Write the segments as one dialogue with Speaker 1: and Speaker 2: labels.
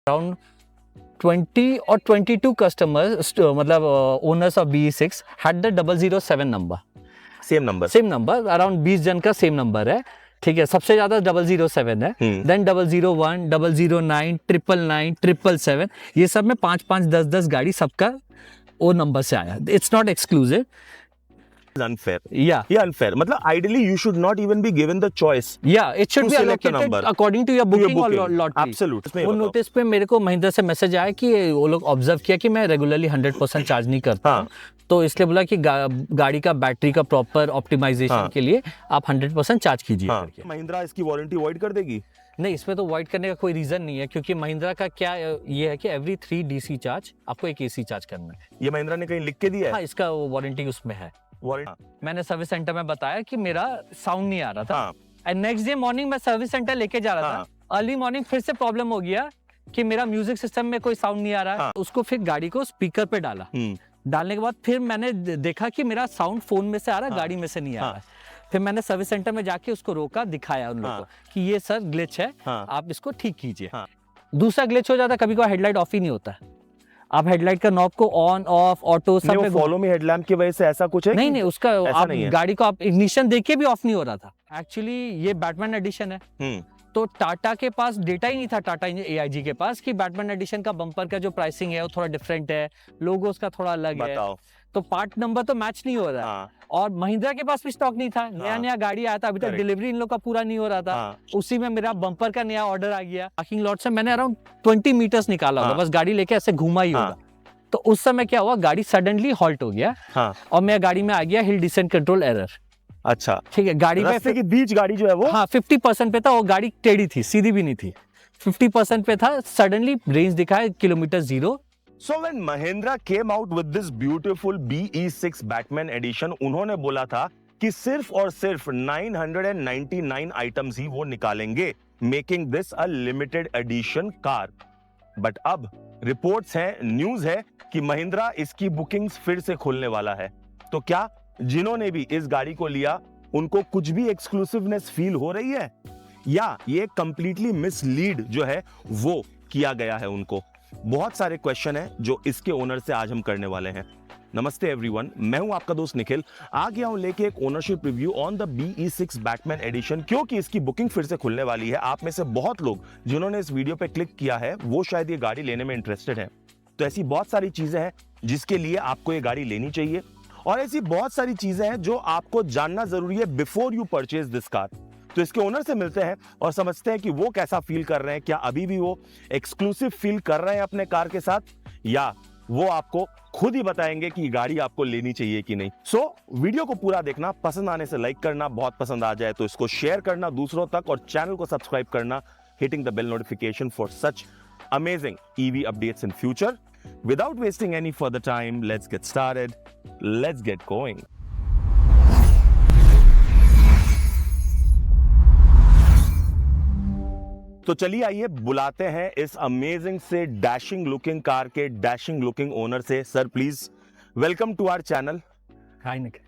Speaker 1: around 20 or 22 customers, मतलब owners of BE6 had the 007 number.
Speaker 2: Same number
Speaker 1: around 20 जन का same number है, ठीक है. सबसे ज्यादा 007 है, देन 001, 009, 999, 777. ये सब में 5-5, 10-10 गाड़ी सबका वो नंबर से आया. It's not exclusive.
Speaker 2: unfair.
Speaker 1: Yeah.
Speaker 2: Yeah, unfair. मतलब ideally you should not even be given the choice.
Speaker 1: Yeah, it should
Speaker 2: to
Speaker 1: be
Speaker 2: select a
Speaker 1: allocated
Speaker 2: number.
Speaker 1: according to your booking or lottery.
Speaker 2: Absolute.
Speaker 1: वो notice पे मेरे को महिंद्रा से message आया कि वो लोग ऑब्जर्व किया कि मैं रेगुलरली 100% चार्ज नहीं करता.
Speaker 2: हाँ.
Speaker 1: तो इसलिए बोला कि गाड़ी का बैटरी का प्रॉपर ऑप्टिमाइजेशन के लिए आप 100% चार्ज कीजिए.
Speaker 2: महिंद्रा इसकी वारंटी वॉइड कर देगी?
Speaker 1: नहीं, इसमें तो वॉइड करने का कोई रीजन नहीं है, क्योंकि महिंद्रा का क्या ये है कि एवरी 3 DC चार्ज आपको एक AC चार्ज करना है.
Speaker 2: ये महिंद्रा ने कहीं लिख के दिया है?
Speaker 1: हाँ, इसका वारंटी उसमें है. मैंने सर्विस सेंटर में बताया कि मेरा साउंड नहीं आ रहा था, एंड नेक्स्ट डे मॉर्निंग मैं सर्विस सेंटर लेके जा रहा था. अर्ली मॉर्निंग फिर से प्रॉब्लम हो गया कि मेरा म्यूजिक सिस्टम में कोई साउंड नहीं आ रहा है. उसको फिर गाड़ी को स्पीकर पे डाला. डालने के बाद फिर मैंने देखा कि मेरा साउंड फोन में से आ रहा है, गाड़ी में से नहीं आ रहा है. फिर मैंने सर्विस सेंटर में जाके उसको रोका, दिखाया उन लोगों को कि ये सर ग्लिच है, आप इसको ठीक कीजिए. दूसरा ग्लिच हो जाता, कभी कोई हेडलाइट ऑफ ही नहीं होता. आप हेडलाइट का नॉब को ऑन ऑफ ऑटो सब में
Speaker 2: फॉलो मी हेडलैम्प की वजह से ऐसा कुछ है?
Speaker 1: नहीं, उसका आप गाड़ी को आप इग्निशन देके भी ऑफ नहीं हो रहा था. एक्चुअली ये बैटमैन एडिशन है, तो टाटा के पास डेटा ही नहीं था, टाटा AIG के पास, कि बैटमैन एडिशन का बम्पर का जो प्राइसिंग है वो थोड़ा डिफरेंट है, लोगो उसका थोड़ा अलग है, तो पार्ट नंबर तो मैच नहीं हो रहा. और महिंद्रा के पास भी स्टॉक नहीं था, नया गाड़ी आया था, अभी तक डिलीवरी इन लोग का पूरा नहीं हो रहा था. उसी में मेरा बम्पर का नया ऑर्डर आ गया. पार्किंग लॉट से मैंने अराउंड 20 मीटर्स निकाला होगा, बस गाड़ी लेके ऐसे घुमा ही होगा. तो उस समय क्या हुआ, गाड़ी सडनली हॉल्ट हो गया, और मैं गाड़ी में आ गया हिल डिसेंट कंट्रोल एरर.
Speaker 2: अच्छा,
Speaker 1: ठीक है. गाड़ी
Speaker 2: रास्ते के बीच गाड़ी जो है वो
Speaker 1: 50% पे था, वो गाड़ी टेढ़ी थी, सीधी भी नहीं थी. 50% पे था, सडनली रेंज दिखाया kilometre 0.
Speaker 2: So when Mahindra came out with this beautiful BE6 Batman edition, उन्होंने बोला था कि सिर्फ और सिर्फ 999 आइटम्स ही वो निकालेंगे, making this a limited edition car. But अब रिपोर्ट्स हैं, न्यूज है कि महिंद्रा इसकी बुकिंग्स फिर से खोलने वाला है. तो क्या जिन्होंने भी इस गाड़ी को लिया उनको कुछ भी एक्सक्लूसिवनेस फील हो रही है, या ये कंप्लीटली मिसलीड जो है वो किया गया है उनको? बहुत सारे क्वेश्चन हैं जो इसके ओनर से आज हम करने वाले हैं. नमस्ते एवरीवन, मैं हूं आपका दोस्त निखिल. आ गया हूं लेके एक ownership review on the BE6 Batman edition, क्योंकि इसकी बुकिंग फिर से खुलने वाली है. आप में से बहुत लोग जिन्होंने इस वीडियो पे क्लिक किया है वो शायद ये गाड़ी लेने में इंटरेस्टेड है. तो ऐसी बहुत सारी चीजें हैं जिसके लिए आपको ये गाड़ी लेनी चाहिए, और ऐसी बहुत सारी चीजें हैं जो आपको जानना जरूरी है before you purchase this car. तो इसके ओनर से मिलते हैं और समझते हैं कि वो कैसा फील कर रहे हैं. क्या अभी भी वो एक्सक्लूसिव फील कर रहे हैं अपने कार के साथ, या वो आपको खुद ही बताएंगे कि गाड़ी आपको लेनी चाहिए कि नहीं. सो वीडियो को पूरा देखना, पसंद आने से लाइक करना, बहुत पसंद आ जाए तो इसको शेयर करना दूसरों तक, और चैनल को सब्सक्राइब करना, hitting the bell notification for such amazing EV updates in future. Without wasting any further time, let's get started. Let's get going. तो चलिए आइए बुलाते हैं इस अमेजिंग से डैशिंग लुकिंग कार के डैशिंग लुकिंग ओनर से. Sir please welcome to our channel.
Speaker 1: Hi Nick.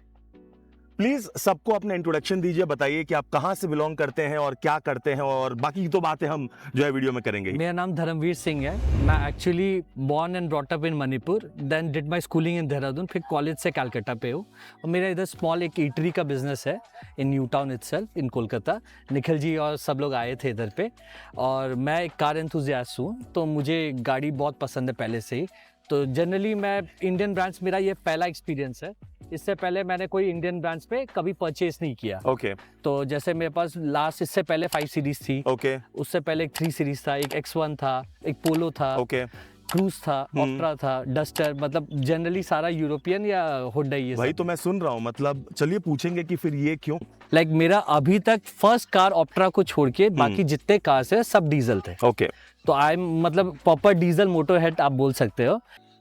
Speaker 2: Please सबको अपना इंट्रोडक्शन दीजिए, बताइए कि आप कहां से बिलोंग करते हैं और क्या करते हैं, और बाकी की तो बातें हम जो है वीडियो में करेंगे.
Speaker 1: मेरा नाम धर्मवीर सिंह है. मैं actually born and brought up in Manipur, then did my schooling in Dehradun, फिर कॉलेज से कलकत्ता पे हूँ. और मेरा इधर स्मॉल एक ईटरी का बिजनेस है in new town itself in Kolkata. Nikhil ji और सब लोग आए थे इधर पे, और मैं एक कार एंथुसियास्ट हूँ, तो मुझे गाड़ी बहुत पसंद है पहले से ही. तो जनरली मैं इंडियन ब्रांड्स, मेरा ये पहला एक्सपीरियंस है. इससे पहले मैंने कोई इंडियन ब्रांड्स पे कभी परचेज नहीं किया.
Speaker 2: ओके.
Speaker 1: तो जैसे मेरे पास लास्ट इससे पहले 5 सीरीज थी.
Speaker 2: ओके.
Speaker 1: उससे पहले एक 3 सीरीज था, एक X1 था, एक पोलो था.
Speaker 2: ओके.
Speaker 1: क्रूज था, ऑप्ट्रा था, डस्टर, मतलब जनरली सारा यूरोपियन या हुंडई ये
Speaker 2: भाई. तो मैं सुन रहा हूँ, मतलब चलिए पूछेंगे कि फिर ये क्यों?
Speaker 1: लाइक मेरा अभी तक फर्स्ट कार ऑप्ट्रा को छोड़ के बाकी जितने कार्स है सब डीजल थे.
Speaker 2: ओके.
Speaker 1: तो आई मतलब प्रॉपर डीजल मोटर हेड आप बोल सकते हो.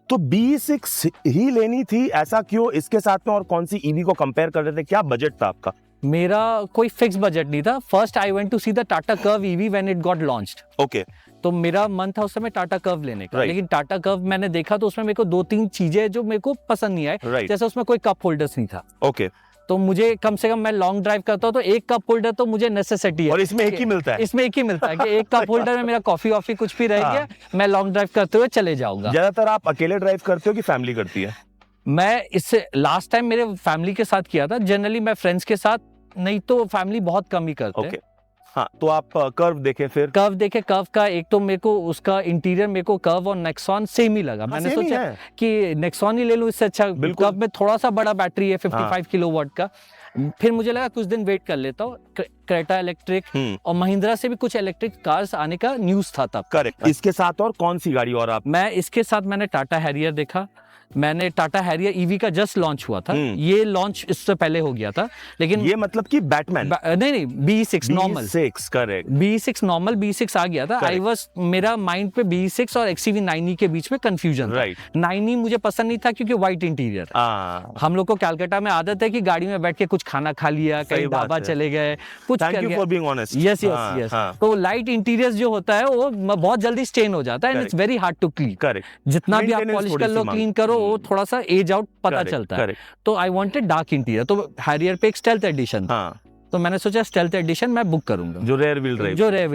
Speaker 2: तो BE6 ही लेनी थी, ऐसा क्यों? इसके साथ में और कौन सी EV को कंपेयर कर रहे थे? क्या बजट था आपका?
Speaker 1: मेरा कोई फिक्स बजट नहीं था. First I went to see the Tata Curvv EV when it got launched.
Speaker 2: Okay.
Speaker 1: तो मेरा मन था उस समय टाटा कर्व लेने का. लेकिन टाटा कर्व मैंने देखा तो उसमें मेरे को 2-3 चीजें जो मेरे को पसंद नहीं आए. जैसे उसमें कोई कप होल्डर्स नहीं था.
Speaker 2: ओके.
Speaker 1: तो मुझे कम से कम मैं लॉन्ग ड्राइव करता हूँ तो एक कप होल्डर तो मुझे नेसेसिटी है।
Speaker 2: और इसमें एक ही मिलता है?
Speaker 1: इसमें एक ही मिलता है कि एक कप होल्डर में मेरा कॉफी वॉफी कुछ भी रह गया, मैं लॉन्ग ड्राइव करते हुए चले जाऊंगा।
Speaker 2: ज्यादातर आप अकेले ड्राइव करते हो कि फैमिली करती है?
Speaker 1: मैं इससे लास्ट टाइम मेरे फैमिली के साथ किया था, जनरली मैं फ्रेंड्स के साथ, नहीं तो फैमिली बहुत कम ही करते हैं।
Speaker 2: ओके, हाँ, तो आप कर्व देखे, फिर
Speaker 1: कर्व देखे। कर्व का एक तो मेरे को उसका इंटीरियर मेरे को कर्व और नेक्सॉन सेम ही लगा। मैंने
Speaker 2: सेम ही
Speaker 1: सोचा
Speaker 2: है।
Speaker 1: कि नेक्सॉन ही ले लूं, इससे अच्छा।
Speaker 2: बिल्कुल।
Speaker 1: कर्व में थोड़ा सा बड़ा बैटरी है 55 किलोवाट का। फिर मुझे लगा कुछ दिन वेट कर लेता हूँ, क्रेटा इलेक्ट्रिक और महिंद्रा से भी कुछ इलेक्ट्रिक कार्स आने का न्यूज था तब।
Speaker 2: करेक्ट। इसके साथ और कौन सी गाड़ी और आप?
Speaker 1: मैं इसके साथ मैंने टाटा हैरियर देखा। मैंने टाटा हैरियर ईवी का जस्ट लॉन्च हुआ था, ये लॉन्च इससे पहले हो गया था, लेकिन
Speaker 2: ये मतलब कि बैटमैन?
Speaker 1: नहीं, BE6 normal.
Speaker 2: B6, correct.
Speaker 1: BE6 normal, B6 आ गया था। आई वाज, मेरा माइंड पे BE6 और XCV 9e के बीच में कंफ्यूजन था।
Speaker 2: राइट।
Speaker 1: 9e मुझे पसंद नहीं था क्योंकि व्हाइट इंटीरियर। हम लोग को कलकत्ता में आदत है कि गाड़ी में बैठ के कुछ खाना खा लिया, कहीं ढाबा चले गए, कुछ कर
Speaker 2: thank you for being honest.
Speaker 1: Yes yes yes. तो लाइट इंटीरियर जो होता है वो बहुत जल्दी स्टेन हो जाता है and it's very hard to clean.
Speaker 2: Correct.
Speaker 1: जितना भी आप पॉलिश कर लो, क्लीन करो, वो थोड़ा सा एज आउट पता चलता है। तो आई वांटेड डार्क इंटीरियर, तो हैरियर पे एक स्टेल्थ एडिशन था। तो मैंने सोचा स्टेल्थ एडिशन मैं बुक करूंगा,
Speaker 2: जो रेयर व्हील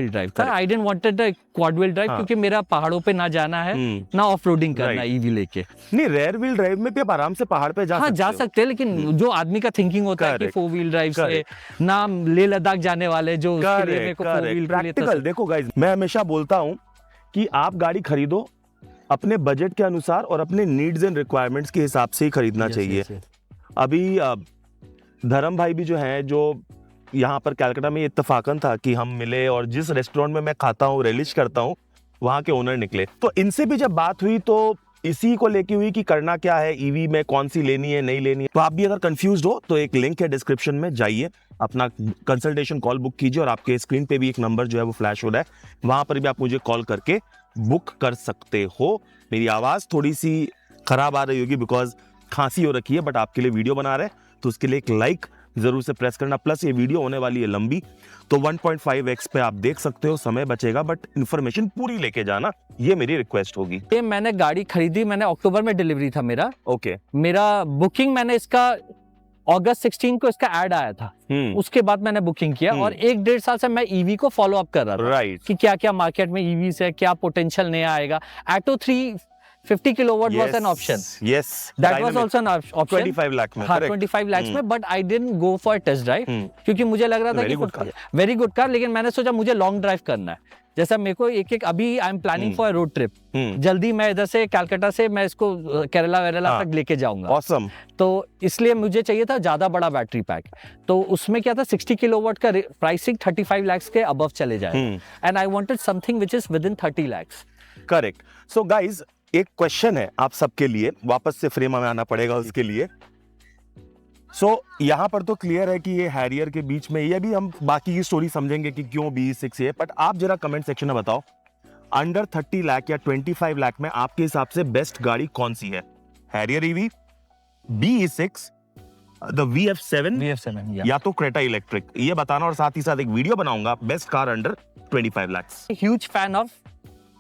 Speaker 2: ड्राइव था।
Speaker 1: I didn't wanted the quad wheel drive क्योंकि मेरा पहाड़ों पे ना जाना है, ना ऑफ रोडिंग करना है ईवी लेके।
Speaker 2: नहीं, रेयर व्हील ड्राइव में भी आप आराम से पहाड़ पे जा सकते
Speaker 1: हैं, लेकिन जो आदमी का थिंकिंग होता है कि 4 व्हील ड्राइव से ना लेह लद्दाख जाने वाले, जो उसके लिए मेरे को 4 व्हील
Speaker 2: प्रैक्टिकल। देखो गाइस, मैं हमेशा बोलता हूं कि आप गाड़ी खरीदो अपने बजट के अनुसार और अपने नीड्स एंड रिक्वायरमेंट्स के हिसाब से ही खरीदना चाहिए। अभी धर्म भाई भी जो हैं, जो यहाँ पर कलकत्ता में इत्तेफाकन था कि हम मिले, और जिस रेस्टोरेंट में मैं खाता हूँ, रिलिश करता हूँ, वहाँ के ओनर निकले। तो इनसे भी जब बात हुई तो इसी को लेके हुई कि करना क्या है, ईवी में कौन सी लेनी है, नहीं लेनी है। तो आप भी अगर कंफ्यूज्ड हो तो एक लिंक है डिस्क्रिप्शन में, जाइए अपना कंसल्टेशन कॉल बुक कीजिए, और आपके स्क्रीन पे भी एक नंबर जो है वो फ्लैश हो रहा है, वहां पर भी आप मुझे कॉल करके बुक कर सकते हो। मेरी आवाज थोड़ी सी खराब आ रही होगी बिकॉज खांसी हो रखी है, बट आपके लिए वीडियो बना रहे हैं तो उसके लिए एक लाइक जरूर से प्रेस करना। प्लस ये वीडियो होने वाली है लंबी, तो 1.5x पे आप देख सकते हो, समय बचेगा, बट इन्फॉर्मेशन पूरी लेके जाना, ये मेरी रिक्वेस्ट होगी।
Speaker 1: ये मैंने गाड़ी खरीदी, मैंने अक्टूबर में डिलीवरी था मेरा।
Speaker 2: ओके।
Speaker 1: मेरा बुकिंग, मैंने इसका अगस्त 16 को इसका ऐड आया था, उसके बाद मैंने बुकिंग किया, और 1-1.5 साल से मैं ईवी को फॉलो अप कर रहा था।
Speaker 2: राइट।
Speaker 1: कि क्या क्या मार्केट में ईवी से क्या पोटेंशियल नया आएगा। Atto 350 kilowatt was an option.
Speaker 2: Yes,
Speaker 1: that was also an option
Speaker 2: 25 lakh में।
Speaker 1: हाँ, 25 लाख में, but I didn't go for test drive क्योंकि मुझे लग रहा था कि वेरी गुड कार, लेकिन मैंने सोचा मुझे लॉन्ग ड्राइव करना है। जैसा मेरे को एक अभी I am planning for road trip, जल्दी मैं इधर से कलकत्ता से मैं इसको केरला वेरला तक लेके जाऊंगा।
Speaker 2: ऑसम।
Speaker 1: तो इसलिए मुझे चाहिए था ज्यादा बड़ा बैटरी पैक। तो उसमें क्या था, 60 किलोवाट का प्राइसिंग 35 लाख के अबव चले जाए, and I wanted something which is with in 30 lakh.
Speaker 2: Correct. So guys, एक क्वेश्चन है आप सबके लिए, वापस से फ्रेम में आना पड़ेगा उसके लिए। यहाँ पर तो क्लियर है कि ये हैरियर के बीच में, ये भी हम बाकी की स्टोरी समझेंगे कि क्यों BE6 है, बट आप जरा कमेंट सेक्शन में बताओ, अंडर 30 लाख या 25 लाख में आपके हिसाब से बेस्ट गाड़ी कौन सी है? Harrier EV, BE6, the VF7 या तो क्रेटा इलेक्ट्रिक? ये बताना, और साथ ही साथ एक वीडियो बनाऊंगा best car under 25 lakh.
Speaker 1: Huge fan of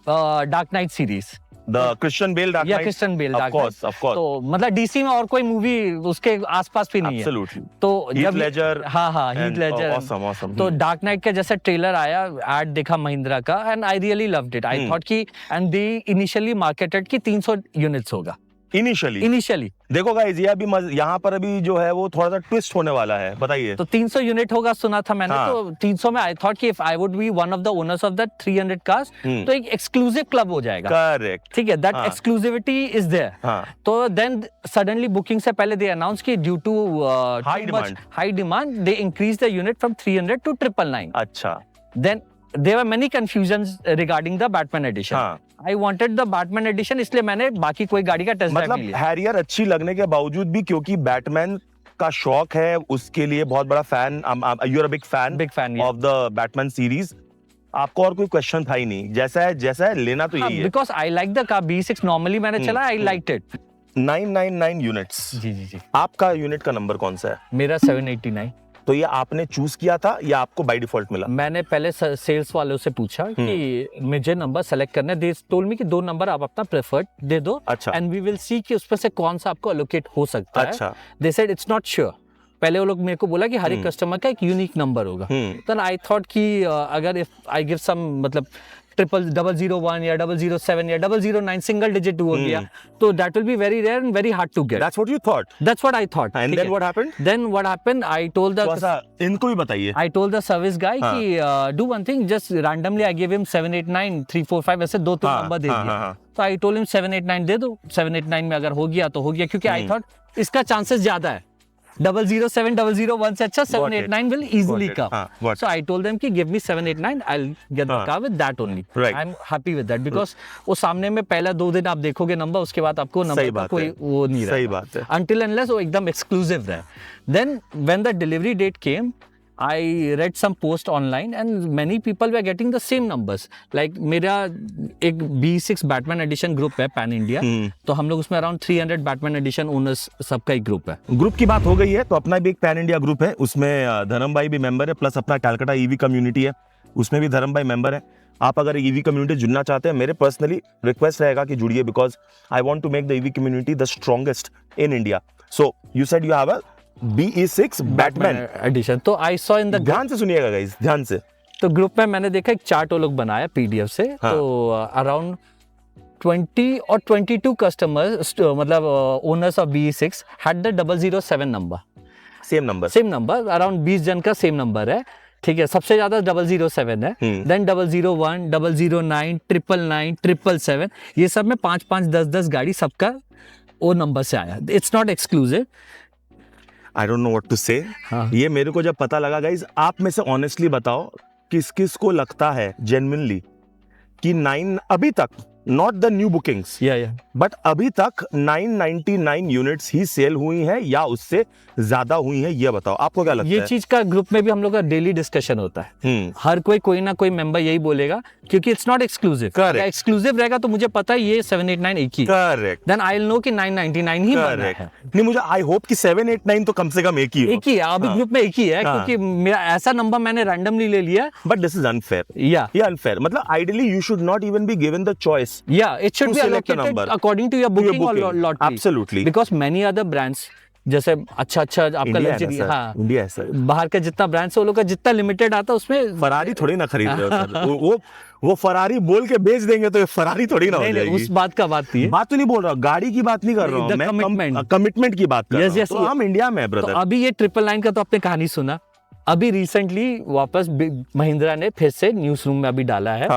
Speaker 1: dark night series,
Speaker 2: The Christian Bale Dark Knight?
Speaker 1: Christian Bale Dark Knight.
Speaker 2: Of course.
Speaker 1: तो मतलब DC में और कोई मूवी उसके आसपास भी नहीं
Speaker 2: Absolutely.
Speaker 1: है। तो
Speaker 2: Heath Ledger,
Speaker 1: हाँ, Heath Ledger।
Speaker 2: Awesome.
Speaker 1: तो डार्क नाइट का जैसे ट्रेलर आया, ऐड देखा महिंद्रा का, and I really loved it. I thought कि, एंड दे इनिशियली मार्केटेड कि 300 यूनिट्स होगा इनिशियली।
Speaker 2: देखो गाइस, ये अभी यहाँ पर अभी जो है वो थोड़ा सा ट्विस्ट होने वाला है, बताइए।
Speaker 1: तो 300 यूनिट होगा सुना था मैंने। तो 300 में आई थॉट कि if I would be one of the owners of that 300 cars, तो एक एक्सक्लूसिव क्लब हो जाएगा।
Speaker 2: करेक्ट।
Speaker 1: ठीक है, दैट एक्सक्लूसिविटी इज देयर। तो देन सडनली बुकिंग से पहले दे अनाउंस कि due to high demand they increase the unit from 300 to 999।
Speaker 2: अच्छा।
Speaker 1: Then there were many confusions regarding the Batman edition. I wanted the Batman edition, इसलिए मैंने बाकी कोई गाड़ी का टेस्ट ड्राइव नहीं लिया।
Speaker 2: हैरियर अच्छी लगने के बावजूद भी, क्योंकि बैटमैन का शौक है, उसके लिए बहुत बड़ा fan, you are a big fan of the Batman series. आपको और कोई क्वेश्चन था ही नहीं, जैसा है लेना तो यही है।
Speaker 1: Because I like the car BE6 normally मैंने चला, आई लाइक्ड इट।
Speaker 2: 999 यूनिट्स।
Speaker 1: जी।
Speaker 2: आपका यूनिट का नंबर कौन सा है?
Speaker 1: मेरा 789।
Speaker 2: तो ये आपने चूज किया था या आपको बाय डिफॉल्ट मिला?
Speaker 1: मैंने पहले सेल्स वालों से पूछा कि मुझे नंबर सेलेक्ट करना है। दे टोल्ड मी कि 2 नंबर आप अपना प्रेफर्ड दे दो,
Speaker 2: अच्छा,
Speaker 1: एंड वी विल सी कि उसमें से कौन सा आपको एलोकेट हो सकता है।
Speaker 2: अच्छा।
Speaker 1: They said it's not sure. पहले वो लोग मेरे को बोला कि हर एक कस्टमर का एक यूनिक नंबर होगा। देन आई थॉट कि अगर इफ आई गिव सम मतलब 001 या 007 या 009 सिंगल डिजिट हो गया तो that will be very rare and very hard to get.
Speaker 2: That's what you thought.
Speaker 1: That's what I thought.
Speaker 2: And then what happened?
Speaker 1: Then what happened? I told the
Speaker 2: इनको भी बताइए।
Speaker 1: I told the service guy कि do one thing, just randomly I gave him 789 345 ऐसे 2-3 number दे दिया। तो I told him 789 दे दो, 789 में अगर हो गया तो हो गया, क्योंकि I thought इसका चांसेस ज्यादा है। 007 001 से अच्छा 789 will easily come. So I told them कि give me 789, I'll get the car with that only. I'm happy with that because वो सामने में पहला 2 दिन आप देखोगे नंबर, उसके बाद आपको नंबर का कोई वो नहीं रहेगा।
Speaker 2: सही बात है।
Speaker 1: Until unless वो एकदम exclusive रहे। Then when the delivery date came, I read some post online and many people were getting the same numbers. Like मेरा एक B6 Batman Edition ग्रुप है पैन इंडिया, तो हम लोग उसमें अराउंड 300 Batman Edition ओनर्स सबका एक ग्रुप है।
Speaker 2: ग्रुप की बात हो गई है तो अपना भी एक पैन इंडिया ग्रुप है, उसमें धर्म भाई भी मेंबर है, प्लस अपना कैलकाटा ईवी कम्युनिटी है, उसमें भी धर्म भाई मेंबर है। आप अगर ईवी कम्युनिटी जुड़ना चाहते हैं, मेरे पर्सनली रिक्वेस्ट रहेगा कि जुड़िए, because I want to make the EV community the strongest in India. So you said you have a BE6 Batman
Speaker 1: edition. तो आई सॉ इन द,
Speaker 2: ध्यान से सुनिएगा गाइस, ध्यान से।
Speaker 1: तो ग्रुप में मैंने देखा एक चार्ट वो लोग बनाया पीडीएफ से। तो अराउंड 20 और 22 कस्टमर्स मतलब owners of BE6 had the 007 number, same number around 20 जन का सेम नंबर है। ठीक है, सबसे ज्यादा 007 है, देन 001 009 999 777, ये सब में 5-5 10-10 गाड़ी सबका वो नंबर से आया। It's not exclusive.
Speaker 2: I don't know what to say. ये मेरे को जब पता लगा गाइज, आप में से ऑनेस्टली बताओ किस किस को लगता है जेन्युइनली कि 9 अभी तक, not the new bookings, but अभी तक 999 यूनिट्स ही सेल हुई हैं या उससे ज्यादा हुई हैं, ये बताओ आपको क्या लगता है?
Speaker 1: ये चीज का ग्रुप में भी हम लोग का डेली डिस्कशन होता है। हर कोई ना कोई मेंबर यही बोलेगा, क्योंकि इट्स नॉट एक्सक्लूसिव। अगर एक्सक्लूसिव रहेगा तो मुझे पता है ये 789 एक ही,
Speaker 2: correct,
Speaker 1: then I will know कि 999 ही बन रहा है।
Speaker 2: नहीं, मुझे आई होप कि 789 तो कम से कम एक ही है। अभी
Speaker 1: ग्रुप में एक ही है, क्योंकि मेरा ऐसा नंबर मैंने रैंडमली ले लिया।
Speaker 2: But this is unfair. ये अनफेयर, मतलब ideally you should not even be given the choice.
Speaker 1: It should be allocated according to your booking or lottery.
Speaker 2: Absolutely.
Speaker 1: Because many other brands, जैसे अच्छा आपका luxury, हाँ,
Speaker 2: India है sir,
Speaker 1: बाहर का जितना ब्रांड्स है वो लोग का जितना लिमिटेड आता है उसमें
Speaker 2: फरारी थोड़ी ना खरीद रहे हो सर। वो फरारी बोल के बेच देंगे तो ये फरारी थोड़ी ना हो जाएगी।
Speaker 1: उस बात का बात नहीं है,
Speaker 2: बात तो नहीं बोल रहा, गाड़ी की बात नहीं कर रहा हूँ मैं, कमिटमेंट की बात कर रहा हूँ। तो हम इंडिया में है ब्रदर।
Speaker 1: तो अभी ये 999 का तो आपने कहानी सुना, अभी रिसेंटली वापस महिंद्रा ने फिर से न्यूज रूम में अभी डाला है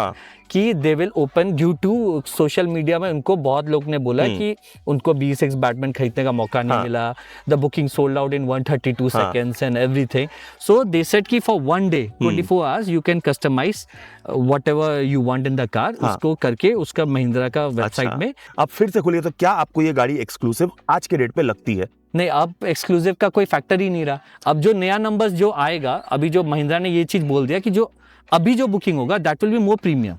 Speaker 1: कि they will open, due to social media में उनको बहुत लोग ने बोला कि उनको BE6 बैटमैन खरीदने का मौका नहीं मिला, the booking sold out in 132 seconds and everything. So they said कि for one day 24 hours you can customize whatever you want in the car, उसको करके उसका महिंद्रा का वेबसाइट में
Speaker 2: अब फिर से खुली है। तो क्या आपको ये गाड़ी एक्सक्लूसिव आज के डेट पे लगती है?
Speaker 1: नहीं, अब एक्सक्लूसिव का कोई फैक्टर ही नहीं रहा। अब जो नया नंबर जो आएगा, अभी जो महिंद्रा ने ये चीज बोल दिया कि जो अभी जो बुकिंग होगा that will be more premium.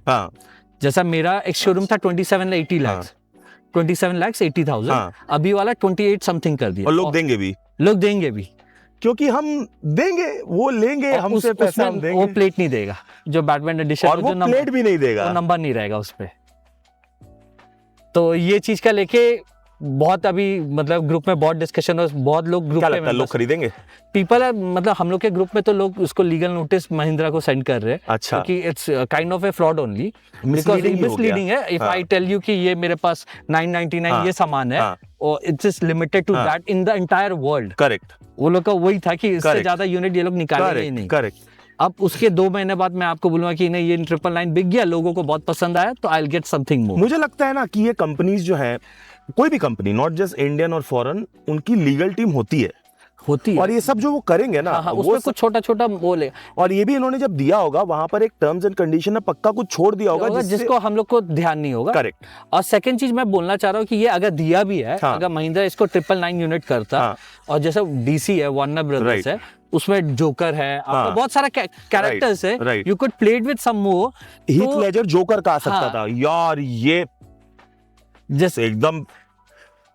Speaker 1: जैसा मेरा एक शोरूम था 27 लाख 80,000, अभी वाला 28 समथिंग कर दिया।
Speaker 2: और लोग देंगे भी क्योंकि हम देंगे, वो लेंगे हमसे पैसा, हम देंगे।
Speaker 1: वो प्लेट नहीं देगा जो बैटमैन एडिशन,
Speaker 2: और वो प्लेट भी नहीं देगा,
Speaker 1: वो नंबर नहीं रहेगा उस पे। तो ये चीज का लेके बहुत अभी मतलब ग्रुप में बहुत डिस्कशन है, बहुत लोग ग्रुप में
Speaker 2: लोग खरीदेंगे,
Speaker 1: पीपल है, मतलब हम लोग के ग्रुप में तो लोग उसको लीगल नोटिस महिंद्रा को सेंड कर रहे हैं।
Speaker 2: अच्छा,
Speaker 1: क्योंकि it's kind of a fraud only, misleading है। इफ आई टेल यू कि ये मेरे पास 999 ये सामान है और it's just limited to that in the entire world.
Speaker 2: Correct,
Speaker 1: वो लोग का वही था कि इससे ज्यादा यूनिट ये लोग निकालेंगे ही नहीं।
Speaker 2: करेक्ट।
Speaker 1: अब उसके 2 महीने बाद मैं आपको बोलूंगा कि नहीं ये 999 बिक गया, लोगों को बहुत पसंद आया, तो I will get something more.
Speaker 2: मुझे लगता है ना कि ये कंपनीज जो है, कोई भी कंपनी, नॉट जस्ट इंडियन और फॉरेन, उनकी लीगल टीम होती है और ये सब जो वो करेंगे ना,
Speaker 1: उसमें कुछ छोटा बोले,
Speaker 2: और ये भी इन्होंने जब दिया होगा वहां पर एक टर्म्स एंड कंडीशन में पक्का कुछ छोड़ दिया होगा
Speaker 1: जिसको हम लोग को ध्यान नहीं होगा।
Speaker 2: करेक्ट।
Speaker 1: और सेकंड चीज मैं बोलना चाह रहा हूँ कि ये अगर दिया भी है, अगर महिंद्रा इसको 999 यूनिट करता, और जैसे DC है, वार्नर ब्रदर्स है, उसमें जोकर है, आपको बहुत सारा कैरेक्टर्स है, you could play it with some more.
Speaker 2: Heath Ledger Joker का आ सकता था यार, ये जैसे एकदम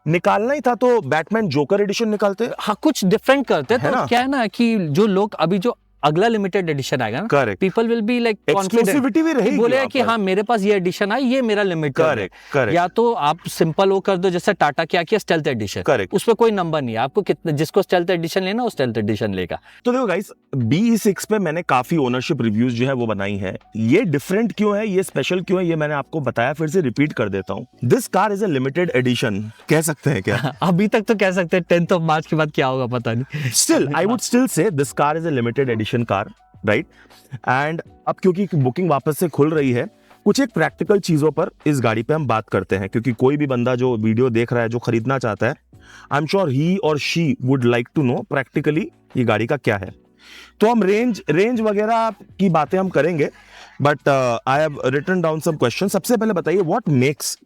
Speaker 2: निकालना ही था तो बैटमैन जोकर एडिशन निकालते।
Speaker 1: हाँ, कुछ डिफरेंट करते। तो क्या है ना कि जो लोग अभी जो अगला लिमिटेड एडिशन आएगा ना,
Speaker 2: correct,
Speaker 1: people will be like
Speaker 2: exclusivity भी रहेगी,
Speaker 1: बोलेगा कि हाँ मेरे पास ये एडिशन है, ये मेरा लिमिटेड है।
Speaker 2: करेक्ट करेक्ट,
Speaker 1: या तो आप सिंपल वो कर दो जैसे टाटा क्या किया स्टेल्थ एडिशन,
Speaker 2: करेक्ट,
Speaker 1: उसमें कोई नंबर नहीं है, आपको कितना जिसको स्टेल्थ एडिशन लेना वो स्टेल्थ एडिशन लेगा।
Speaker 2: तो देखो गाइस, BE6 पे मैंने काफी ओनरशिप रिव्यूज जो है वो बनाई है। ये डिफरेंट क्यों है, ये स्पेशल क्यों है, ये मैंने आपको बताया, फिर से रिपीट कर देता हूँ। This car is a limited edition, कह सकते हैं क्या?
Speaker 1: अभी तक तो कह सकते हैं, 10th of March के बाद क्या होगा पता नहीं।
Speaker 2: Still, I would still say this car is a limited edition car, right? And अब क्योंकि बुकिंग वापस से खुल रही है, कुछ एक प्रैक्टिकल चीजों पर इस गाड़ी पे हम बात करते हैं, क्योंकि कोई भी बंदा जो वीडियो देख रहा है, जो खरीदना चाहता है, आई एम श्योर ही और she would like to know practically ये गाड़ी का क्या है। तो हम रेंज वगैरह की बातें हम करेंगे, but I have written down some question. सबसे पहले बताइए, what makes